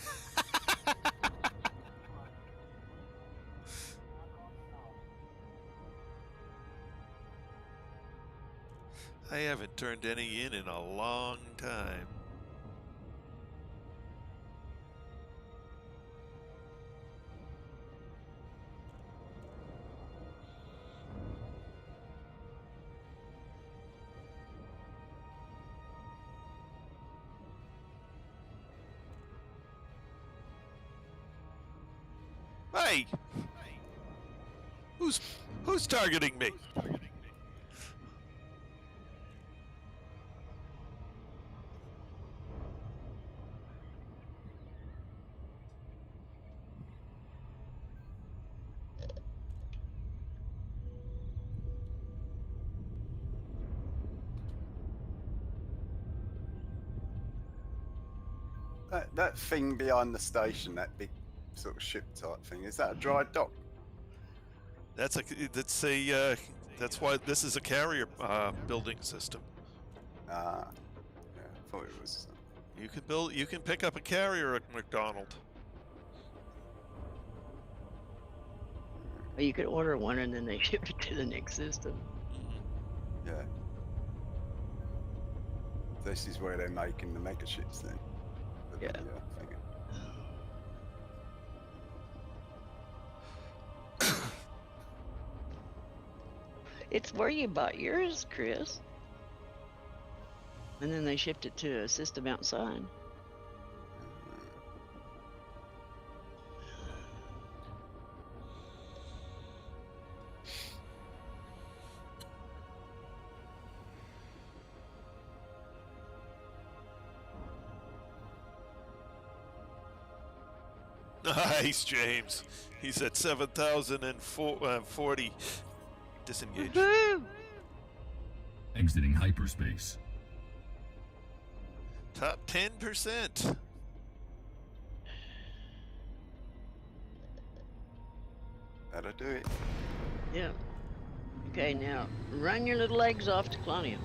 I haven't turned any in a long time. Hey! Who's targeting me? That thing behind the station, that big sort of ship type thing, is that a dry dock? That's why this is a carrier building system. Ah, yeah, I thought it was. You can pick up a carrier at McDonald. Or you could order one and then they ship it to the next system. Yeah. This is where they're making the mega ships then. Yeah. Thing. It's where you bought yours, Chris. And then they shipped it to a system outside. Nice, James. He's at 7,040. Disengage. Woo! Exiting hyperspace. Top 10%. That'll do it. Yeah. Okay, now run your little legs off to Colonia.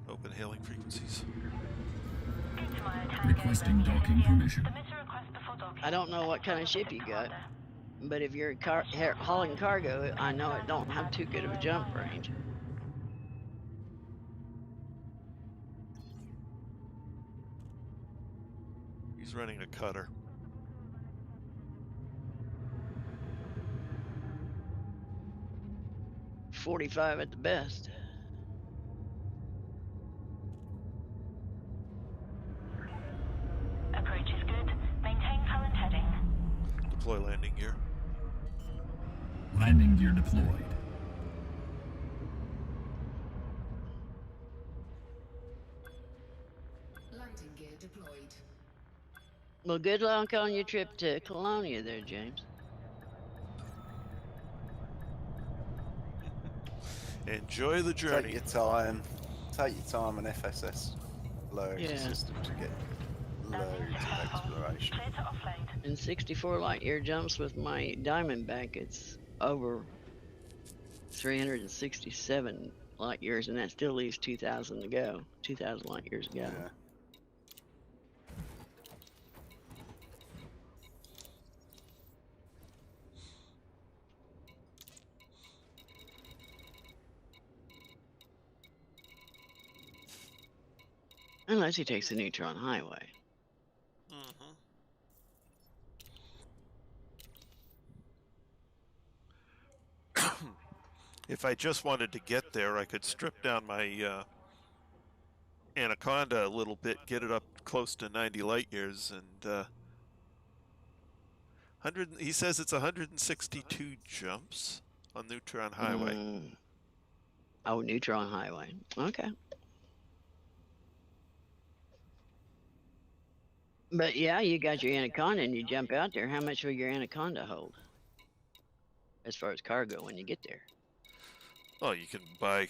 Open hailing frequencies. Requesting docking permission. I don't know what kind of ship you got, but if you're hauling cargo, I know it don't have too good of a jump range. He's running a cutter. .45 at the best. Approach is good. Maintain current heading. Deploy landing gear. Landing gear deployed. Landing gear deployed. Well, good luck on your trip to Colonia there, James. Enjoy the Take journey. your time. Take your time on FSS loads Yeah. system to get loads of exploration. Clear to offload. In 64 light year jumps with my Diamondback, it's over 367 light years, and that still leaves 2,000 to go. 2,000 light years to go. Yeah. Unless he takes the neutron highway. If I just wanted to get there, I could strip down my Anaconda a little bit, get it up close to 90 light years, and he says it's 162 jumps on Neutron Highway. Oh, neutron highway. Okay. But yeah, you got your Anaconda and you jump out there. How much will your Anaconda hold? As far as cargo when you get there? Oh, you can buy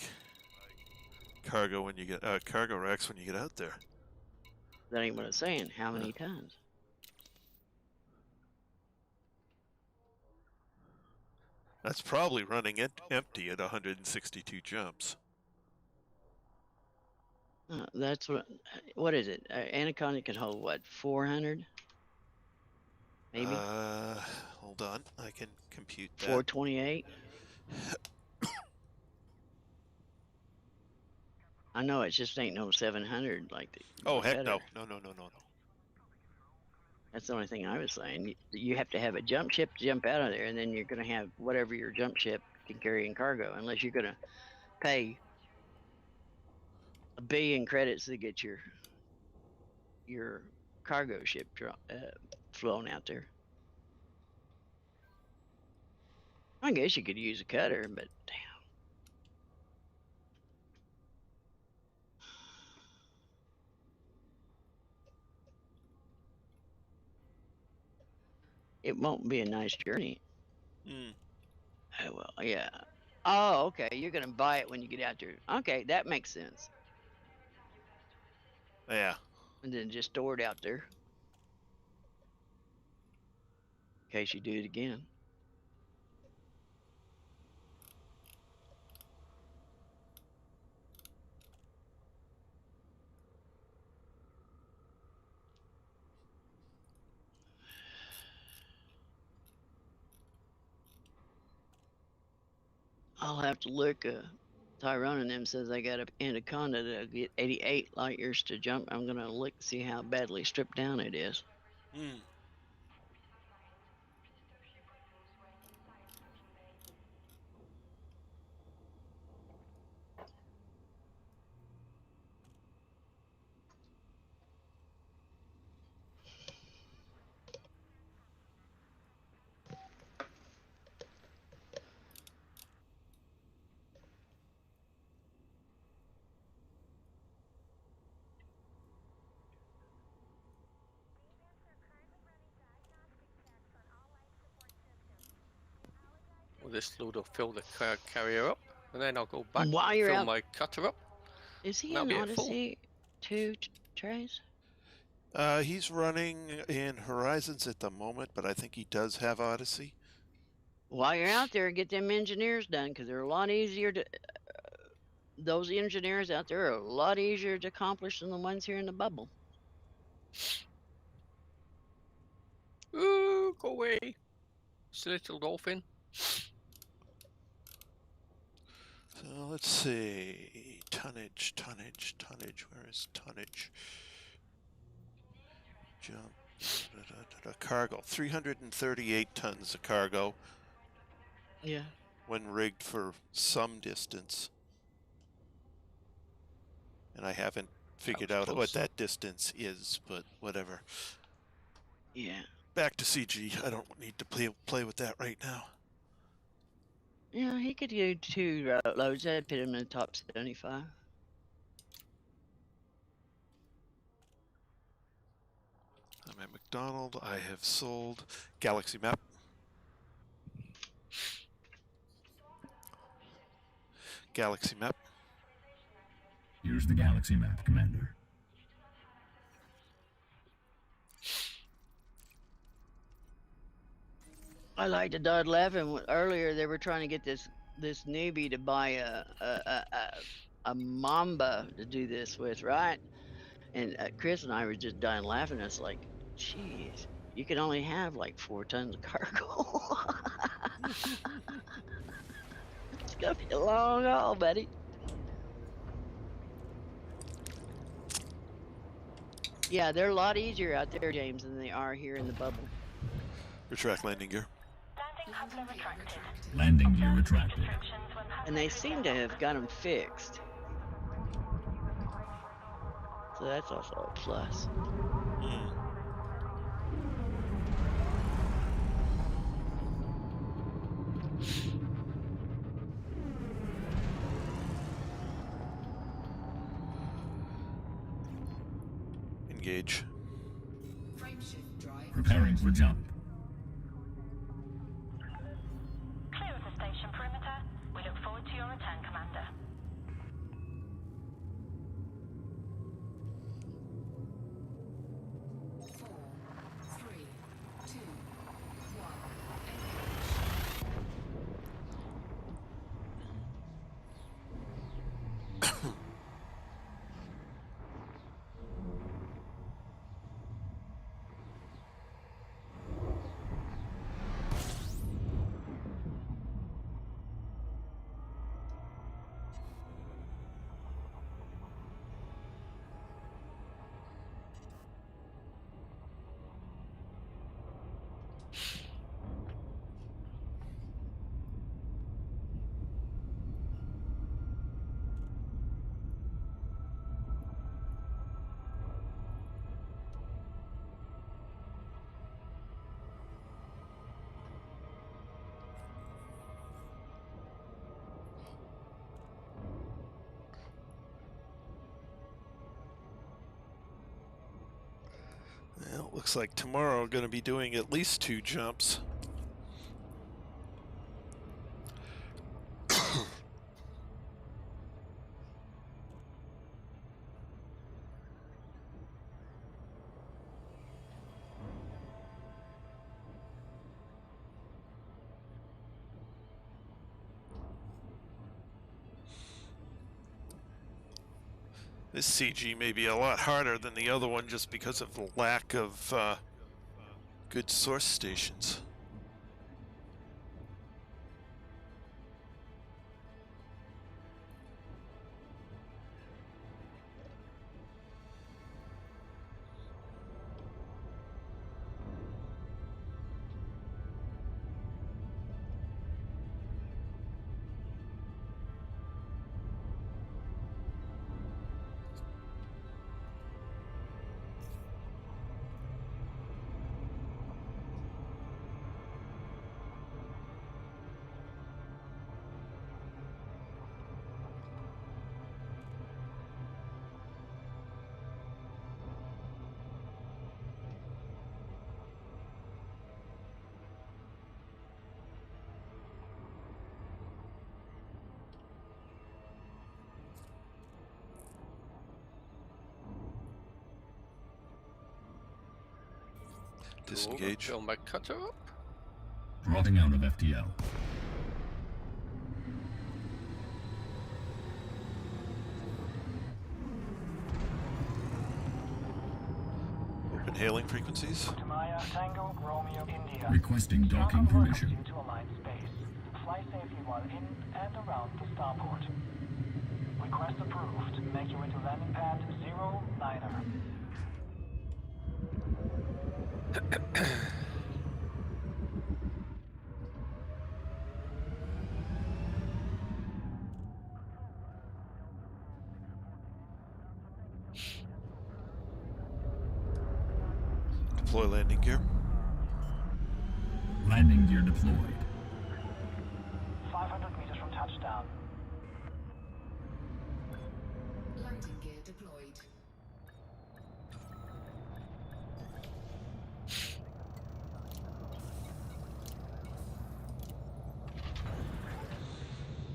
cargo when you get cargo racks when you get out there. That ain't what it's saying. How many tons? That's probably running it empty at 162 jumps. That's what is it? Anaconda can hold what, 400? Maybe Hold on, I can compute that. 428. I know it just ain't no 700 like the. Oh heck better. no. That's the only thing I was saying. You have to have a jump ship to jump out of there, and then you're going to have whatever your jump ship can carry in cargo, unless you're going to pay $1 billion credits to get your cargo ship flown out there. I guess you could use a cutter, but damn. It won't be a nice journey. Mm. Oh, well, yeah. Oh, okay. You're going to buy it when you get out there. Okay, that makes sense. Yeah. And then just store it out there. In case you do it again. I'll have to look. Tyrone and them says they got an Anaconda to get 88 light years to jump. I'm going to look to see how badly stripped down it is. Mm. Well, this load will fill the carrier up, and then I'll go back, While you're fill out, my cutter up. is he and I'll in be at full. Odyssey 2, Trace? He's running in Horizons at the moment, but I think he does have Odyssey. While you're out there, get them engineers done, because they're a lot easier to. Those engineers out there are a lot easier to accomplish than the ones here in the bubble. Ooh, go away, silly little dolphin. So let's see. Tonnage. Where is tonnage? Jump. Cargo. 338 tons of cargo. Yeah. When rigged for some distance. And I haven't figured out what that distance is, but whatever. Yeah. Back to CG. I don't need to play with that right now. Yeah, he could do 2 loads. That'd put him in the top 75. I'm at McDonald. I have sold Galaxy Map. Galaxy Map. Here's the Galaxy Map, Commander. I like to dud laughing. Earlier, they were trying to get this newbie to buy a Mamba to do this with, right? And Chris and I were just dying laughing. It's like, jeez, you can only have like 4 tons of cargo. It's gonna be a long haul, buddy. Yeah, they're a lot easier out there, James, than they are here in the bubble. Retract landing gear. Landing gear retracted. And they seem to have got them fixed. So that's also a plus. Engage. Preparing for jump. Clear of the station perimeter. We look forward to your return, Well, looks like tomorrow we're going to be doing at least 2 jumps. This CG may be a lot harder than the other one just because of the lack of good source stations. Disengage. Fill my cutter up. Dropping out of FTL. Open hailing frequencies. Maya, Tango, Romeo, India. Requesting docking Welcome permission. you to Alliance Space. Fly safely while in and around the starport. Request approved. Make your way to landing pad 09er. Deploy landing gear. Landing gear deployed. 500 meters from touchdown. Landing gear deployed.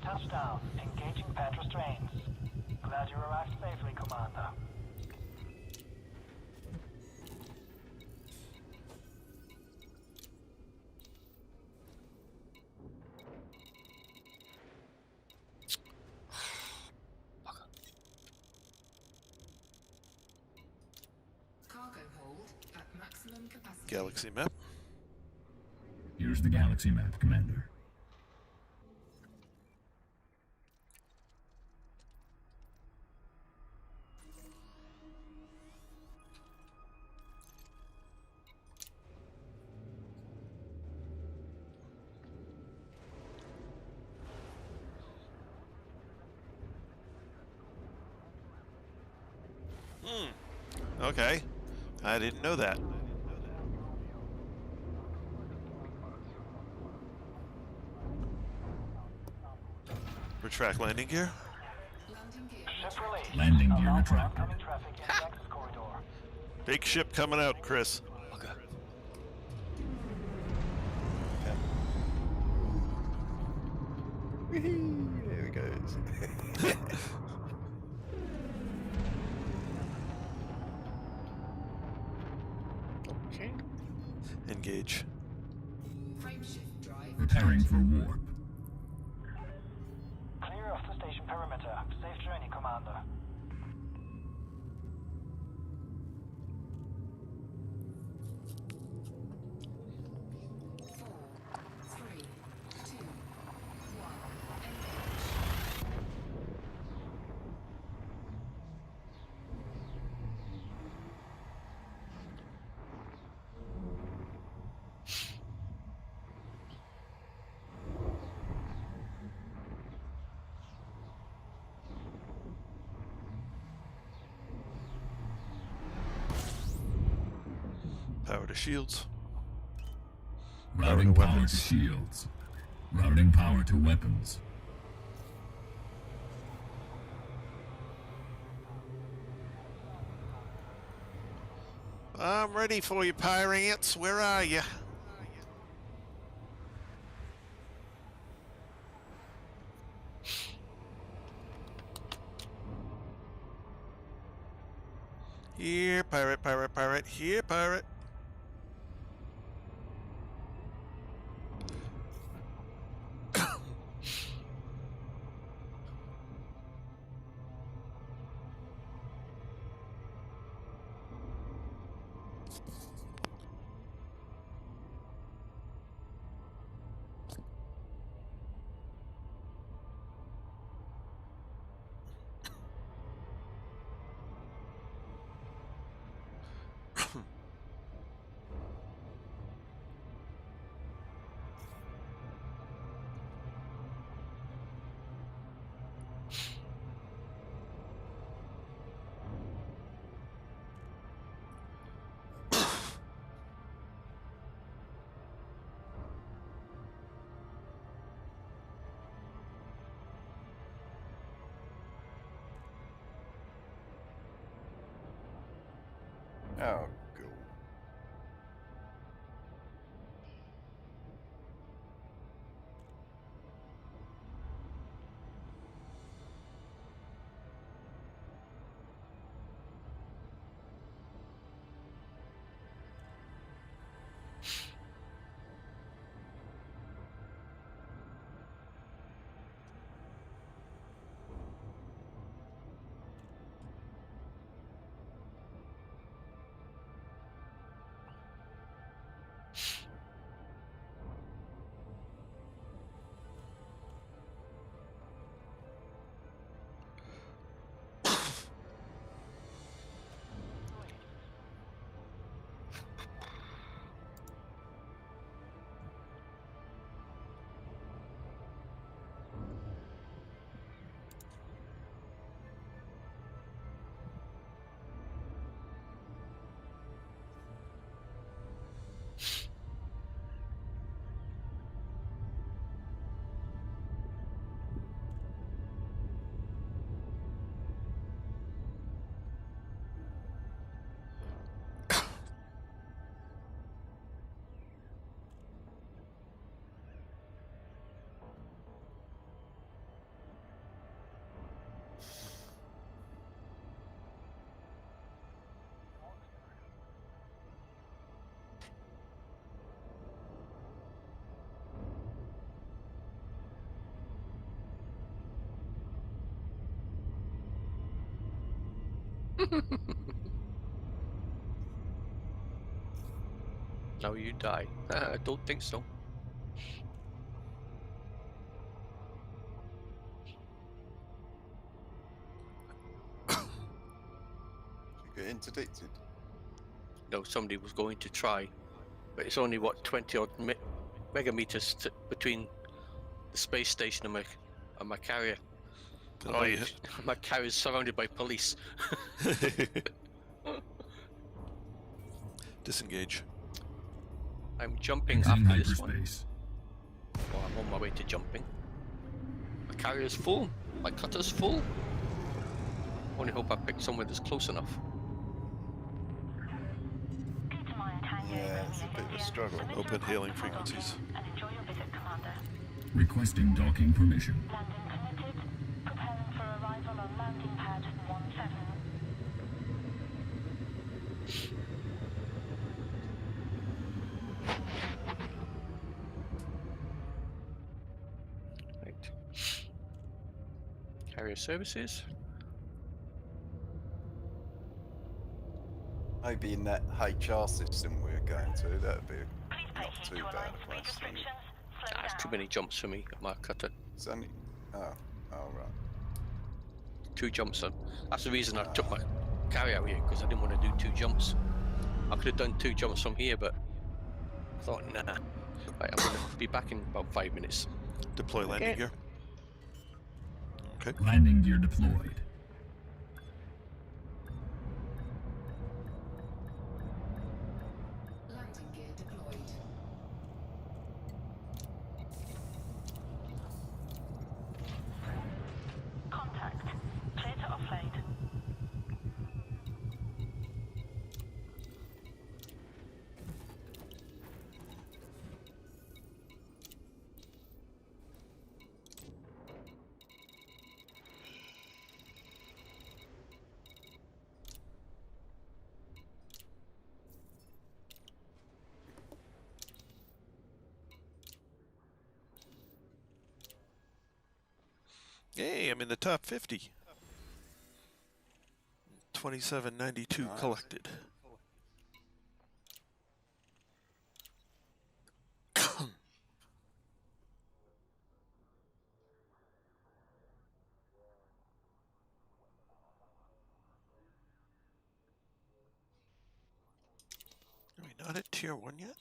Touchdown. Engaging pad restraints. Glad you arrived safely, Commander. Cargo hold at maximum capacity. Galaxy map. Here's the galaxy map, Commander. Okay. I didn't know that. Retract landing gear. Landing gear. Ship released. Landing gear Allow for retracted. oncoming traffic in the access corridor. Big ship coming out, Chris. Okay. Whee! There it goes. Okay. Engage. Frameshift drive. Preparing for warp. Clear of the station perimeter. Safe journey, Commander. Commander. Four, three, two, one. Engage. Power to shields. Routing power to weapons. shields. Routing power to weapons. I'm ready for you, pirates. Where are you? Here, pirate, pirate, pirate. Here, pirate. Oh, cool. Now you die. I don't think so. You get interdicted. No, somebody was going to try, but it's only what 20 odd megameters between the space station and my carrier. And Oh, yeah. my carrier is surrounded by police. Disengage. I'm jumping Exiting after this one. hyperspace. Well, I'm on my way to jumping. My carrier's full. My cutter's full. Only hope I pick somewhere that's close enough. Yeah, it's a bit of a struggle. Open hailing frequencies. And enjoy your visit, Commander. Requesting docking permission. Landing permitted. Preparing for arrival on landing pad 17. Right. Carrier services. Maybe in that HR system we're going to, that'd be Please pay not heed too to bad align a speed place. restrictions. Slow That's too down. many jumps for me at my cutter. It's only, oh right. 2 jumps on. That's the reason I took my carry out here, because I didn't want to do 2 jumps. I could have done 2 jumps from here, but I thought, nah. Right, I'm going to be back in about 5 minutes. Deploy landing Okay. gear. Okay. Landing gear deployed. Landing gear deployed. Contact. Clear to offload. Hey, I'm in the top 50. 2792 Nice. collected. Are we not at tier 1 yet?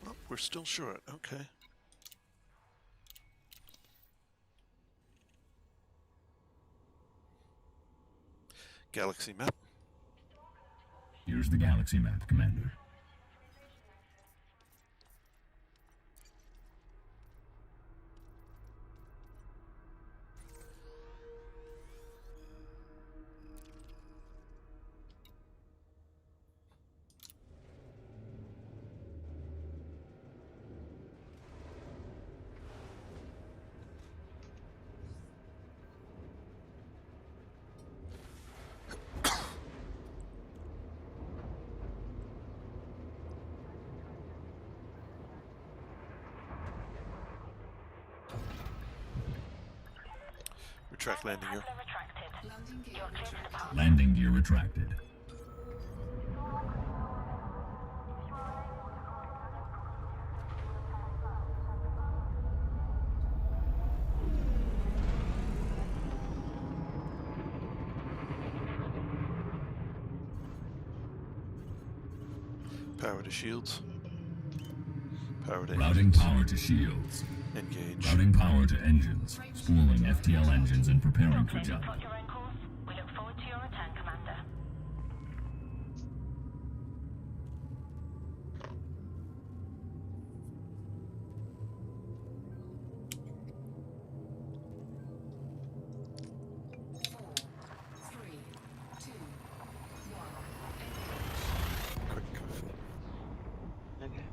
Oh, we're still short. Okay. Galaxy map. Here's the galaxy map, Commander. Retract landing gear. Handler retracted. Landing gear You're clear to retracted. depart. Landing gear retracted. Power to shields. Power to Routing engines. power to shields. Engage. Routing power to engines. Spooling FTL engines and preparing for Clear to jump. plot your own course. We look forward to your return, Commander. Four, three, two, one. Quick coffee. Okay.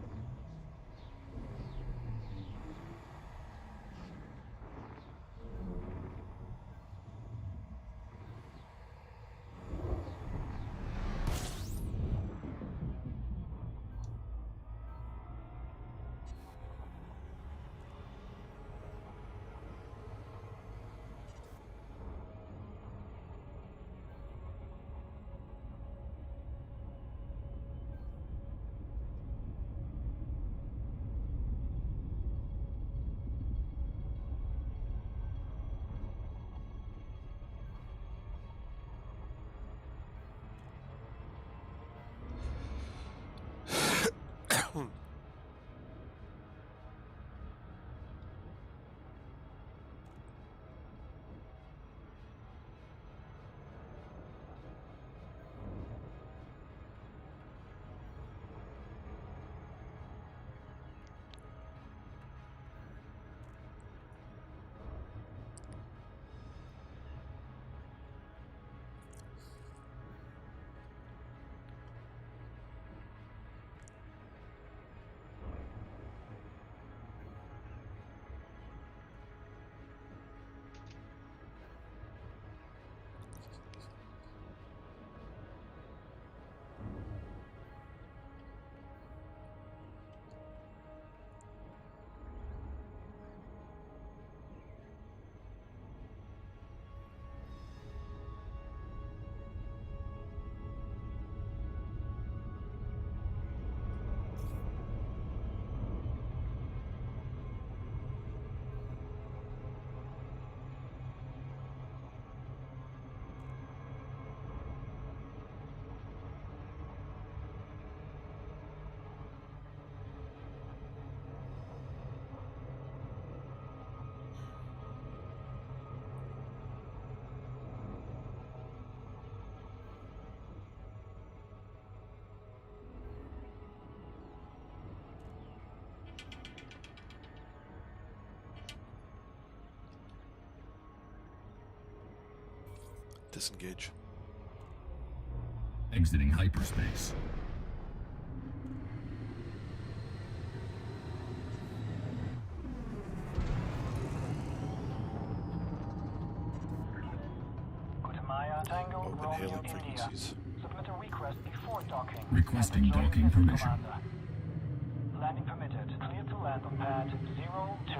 disengage. Exiting hyperspace. Maya Tango Open Romeo hailing India. frequencies. Submit a request before docking. Requesting And enjoy docking your visit, permission. Commander. Landing permitted. Clear to land on pad 02.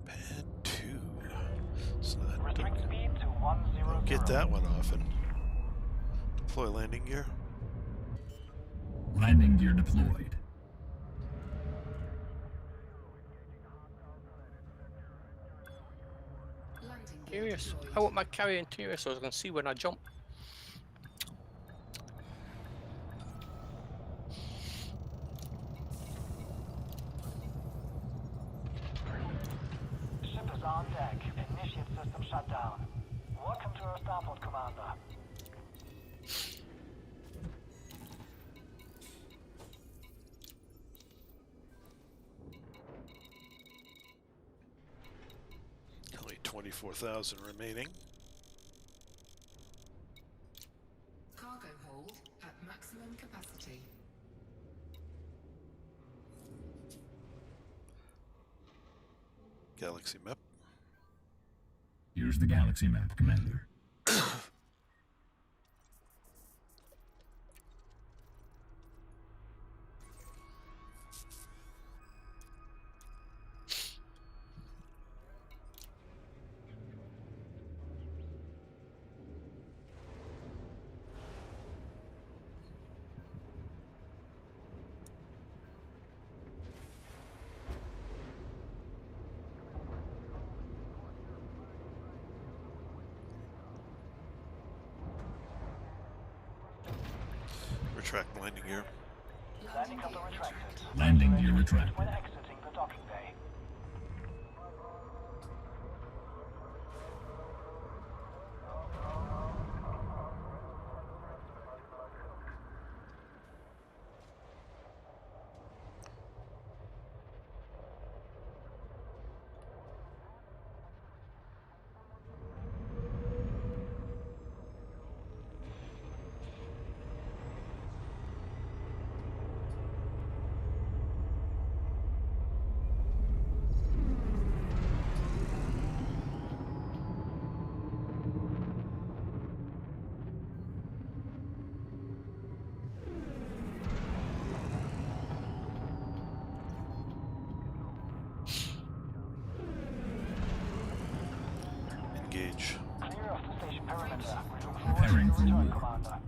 Pad 2. It's not, Restrict speed to 100. don't get that one often. Deploy landing gear. Landing gear deployed. Landing gear Curious. deployed. I want my carrier interior so I can see when I jump. Ship is on deck. Initiate system shutdown. Welcome to our starport, Commander. Only 24,000 remaining. Cargo hold at maximum capacity. Galaxy map. Here's the galaxy map, Commander. Retract landing gear. Landing cover retracted. Landing gear When retracted. exiting the docking bay. Engage. Clear of the station perimeter. We look forward Preparing to for your return, war. Commander.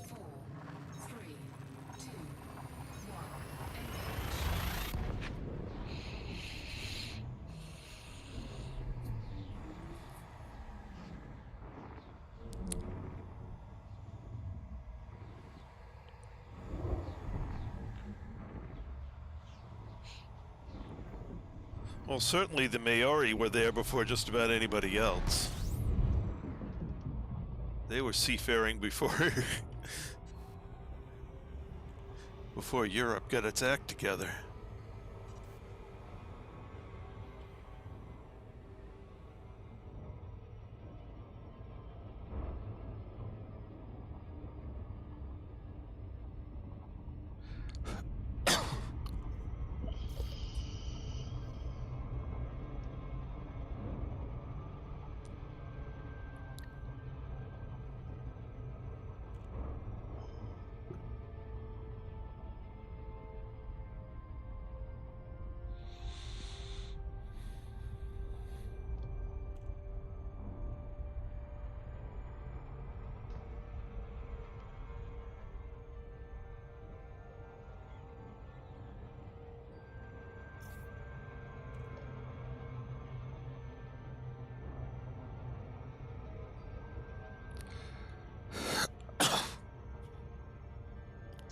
Four, three, two, one. Well, certainly the Maori were there before just about anybody else. They were seafaring before before Europe got its act together.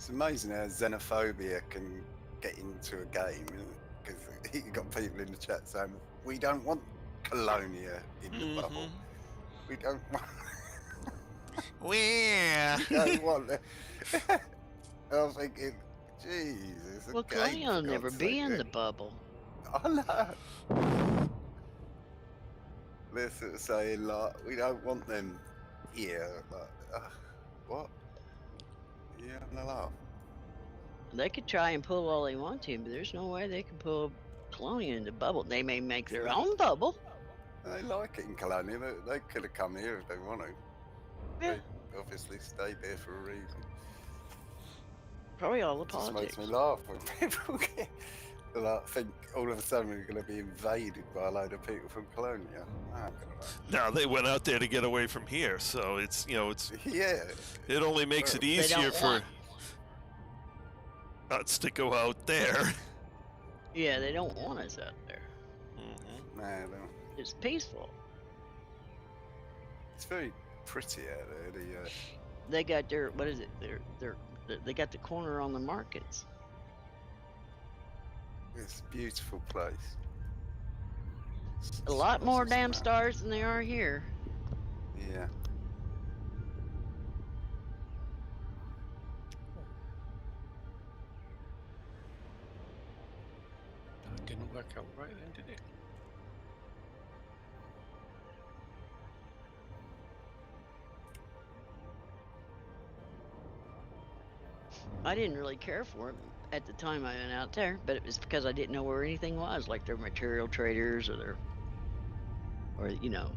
It's amazing how xenophobia can get into a game, because you got people in the chat saying, "We don't want Colonia in the bubble. We don't want." Where? We don't want it. I was thinking, Jesus. Well, Colonia will never be in the bubble. I know. They're sort of saying, like, we don't want them here. Like, what? Yeah, having a laugh. They could try and pull all they want to, but there's no way they can pull Colonia in the bubble. They may make their own bubble. They like it in Colonia. They could have come here if they want to. Yeah. They obviously stayed there for a reason. Probably all the It just politics. makes me laugh when people get, like, think all of a sudden we're going to be invaded by a load of people from Colonia. I'm gonna No, they went out there to get away from here, so it's, you know, it's, yeah. it only makes it easier for us to go out there. Yeah, they don't want us out there. Nah, they don't. It's peaceful. It's very pretty out there. They got their, what is it? They got the corner on the markets. It's a beautiful place. A lot more What's this damn map? stars than there are here. Yeah. That didn't work out right then, did it? I didn't really care for it at the time I went out there, but it was because I didn't know where anything was, like their material traders or you know,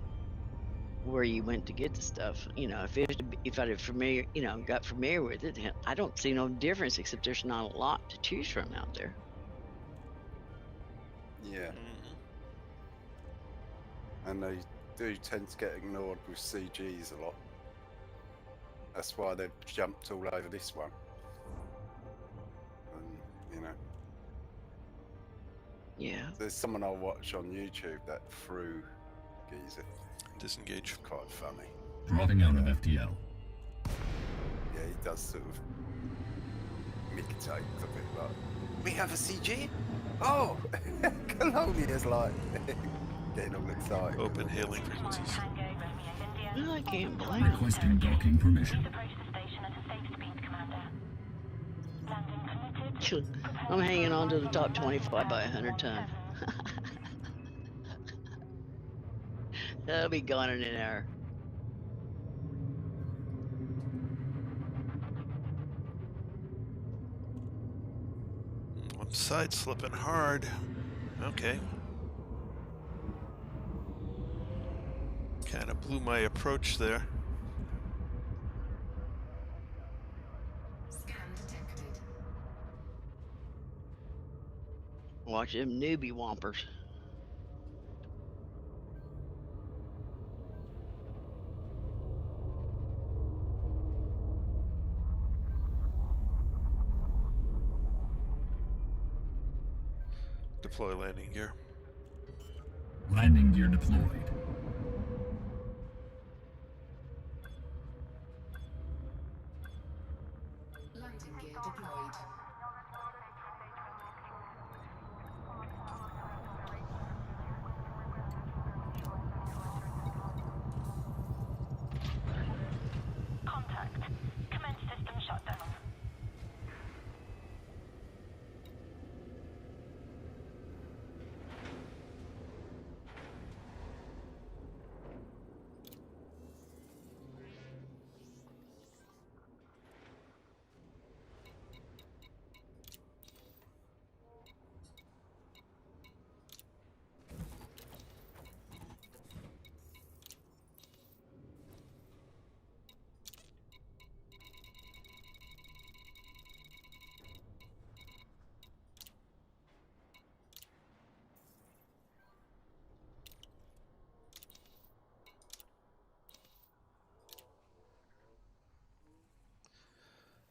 where you went to get the stuff. You know, if I had familiar, you know, got familiar with it, I don't see no difference except there's not a lot to choose from out there. Yeah. And they do tend to get ignored with CGs a lot. That's why they've jumped all over this one. And, you know. Yeah. There's someone I watch on YouTube that threw geezer. Disengage. It's quite funny. Dropping out of FTL. Yeah, he does sort of imitate a bit like, we have a CG? Oh! Colonia's like getting all excited. Open hailing frequencies. Well, I can't blame Requesting docking permission. them. I'm hanging on to the top 25 by 100 ton. That'll be gone in an hour. One side slipping hard. Okay. Kind of blew my approach there. Scan detected. Watch them newbie wompers. Deploy landing gear. Landing gear deployed. Landing gear deployed. Contact. Commence system shutdown.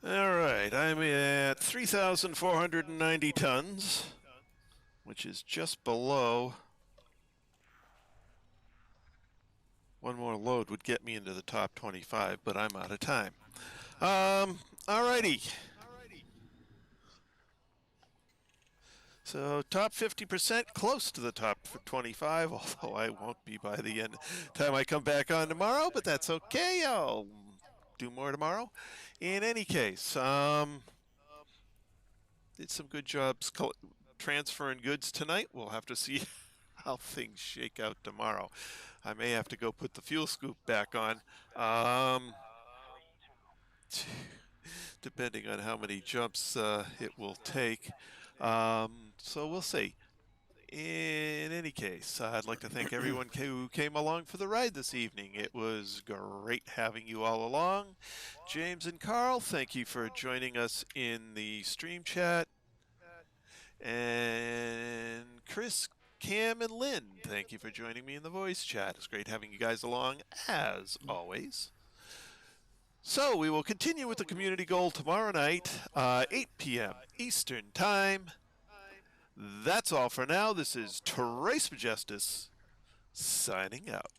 All right, I'm at 3,490 tons, which is just below. One more load would get me into the top 25, but I'm out of time. All righty. So top 50%, close to the top 25, although I won't be by the end time I come back on tomorrow, but that's okay. I'll do more tomorrow. In any case, did some good jobs transferring goods tonight. We'll have to see how things shake out tomorrow. I may have to go put the fuel scoop back on. Depending on how many jumps it will take. So we'll see. In any case, I'd like to thank everyone who came along for the ride this evening. It was great having you all along. James and Carl, thank you for joining us in the stream chat. And Chris, Cam, and Lynn, thank you for joining me in the voice chat. It's great having you guys along, as always. So we will continue with the community goal tomorrow night, 8 p.m. Eastern Time. That's all for now. This is Trace Majestus signing out.